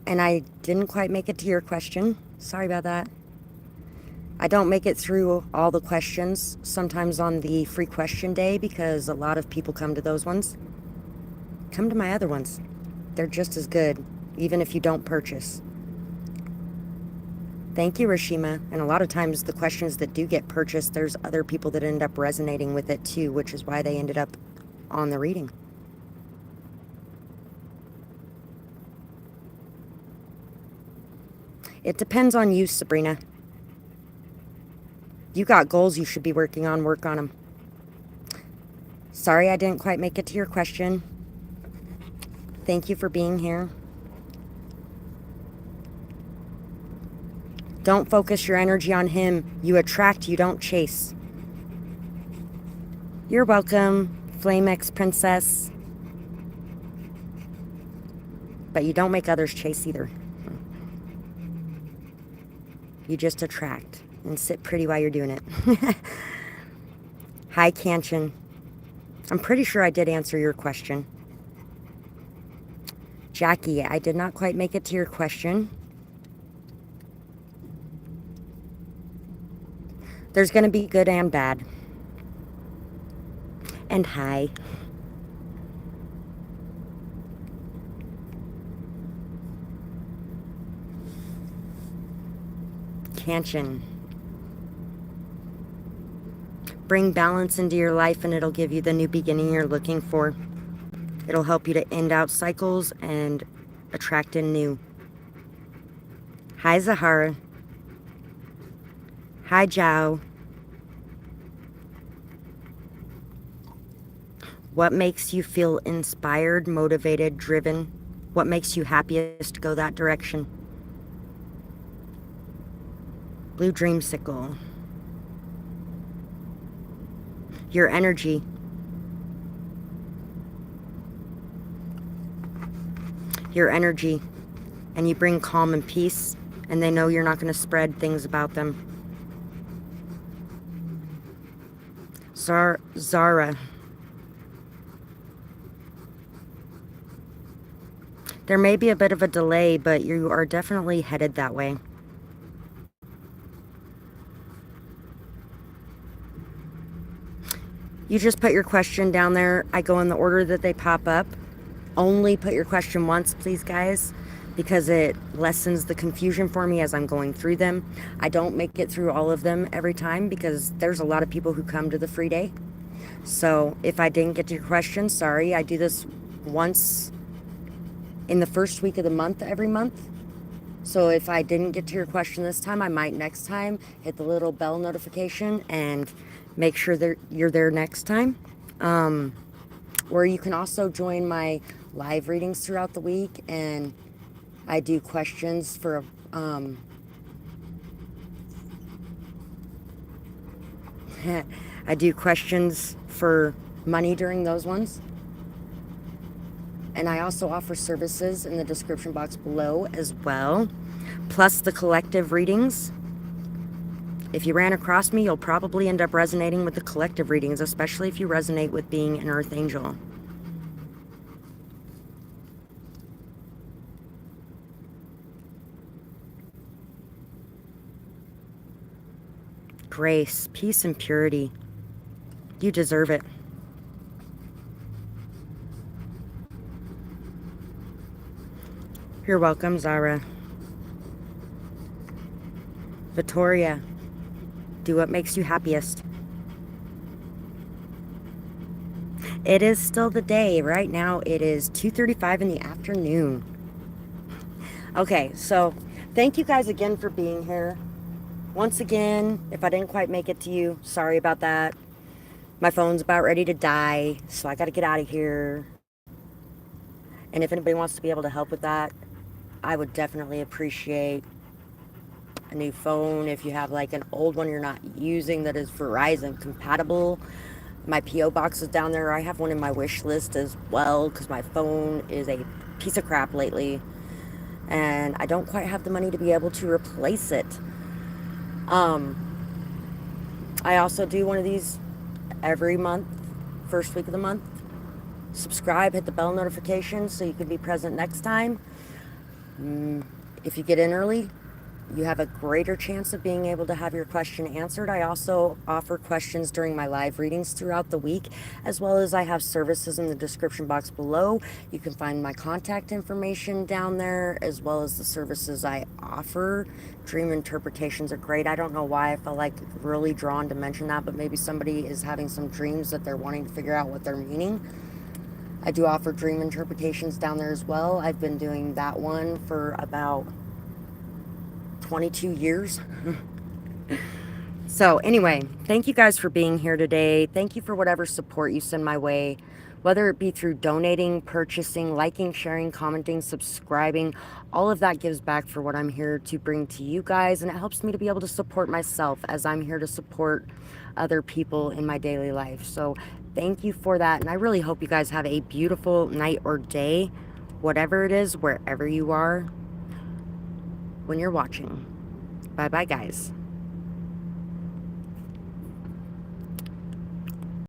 and I didn't quite make it to your question. Sorry about that. I don't make it through all the questions, sometimes on the free question day, because a lot of people come to those ones. Come to my other ones. They're just as good, even if you don't purchase. Thank you, Rashima. And a lot of times the questions that do get purchased, there's other people that end up resonating with it too, which is why they ended up on the reading. It depends on you, Sabrina. You got goals you should be working on, work on them. Sorry I didn't quite make it to your question. Thank you for being here. Don't focus your energy on him. You attract, you don't chase. You're welcome, Flamex Princess. But you don't make others chase either. You just attract and sit pretty while you're doing it. Hi, Canchin. I'm pretty sure I did answer your question. Jackie, I did not quite make it to your question. There's going to be good and bad. And hi. Canchin. Bring balance into your life and it'll give you the new beginning you're looking for. It'll help you to end out cycles and attract in new. Hi, Zahara. Hi, Jao. What makes you feel inspired, motivated, driven? What makes you happiest to go that direction? Blue Dreamsicle. Your energy. Your energy. And you bring calm and peace, and they know you're not going to spread things about them. Zara. There may be a bit of a delay, but you are definitely headed that way. You just put your question down there. I go in the order that they pop up. Only put your question once, please, guys, because it lessens the confusion for me as I'm going through them. I don't make it through all of them every time because there's a lot of people who come to the free day. So if I didn't get to your question, sorry. I do this once in the first week of the month every month. So if I didn't get to your question this time, I might next time hit the little bell notification and make sure that you're there next time. Or you can also join my live readings throughout the week, and I do questions for I do questions for money during those ones. And I also offer services in the description box below as well, plus the collective readings. If you ran across me, you'll probably end up resonating with the collective readings, especially if you resonate with being an earth angel. Grace, peace, and purity. You deserve it. You're welcome, Zara. Victoria, do what makes you happiest. It is still the day. Right now it is 2:35 in the afternoon. Okay, so thank you guys again for being here. Once again, if I didn't quite make it to you, sorry about that. My phone's about ready to die, so I got to get out of here. And if anybody wants to be able to help with that, I would definitely appreciate a new phone. If you have like an old one you're not using that is Verizon compatible, my P.O. box is down there. I have one in my wish list as well because my phone is a piece of crap lately and I don't quite have the money to be able to replace it. I also do one of these every month, first week of the month. Subscribe, hit the bell notification so you can be present next time. If you get in early, you have a greater chance of being able to have your question answered. I also offer questions during my live readings throughout the week, as well as I have services in the description box below. You can find my contact information down there, as well as the services I offer. Dream interpretations are great. I don't know why I felt like really drawn to mention that, but maybe somebody is having some dreams that they're wanting to figure out what they're meaning. I do offer dream interpretations down there as well. I've been doing that one for about 22 years. So anyway, thank you guys for being here today. Thank you for whatever support you send my way, whether it be through donating, purchasing, liking, sharing, commenting, subscribing. All of that gives back for what I'm here to bring to you guys, and it helps me to be able to support myself as I'm here to support other people in my daily life. So thank you for that, and I really hope you guys have a beautiful night or day, whatever it is, wherever you are when you're watching. Bye bye, guys.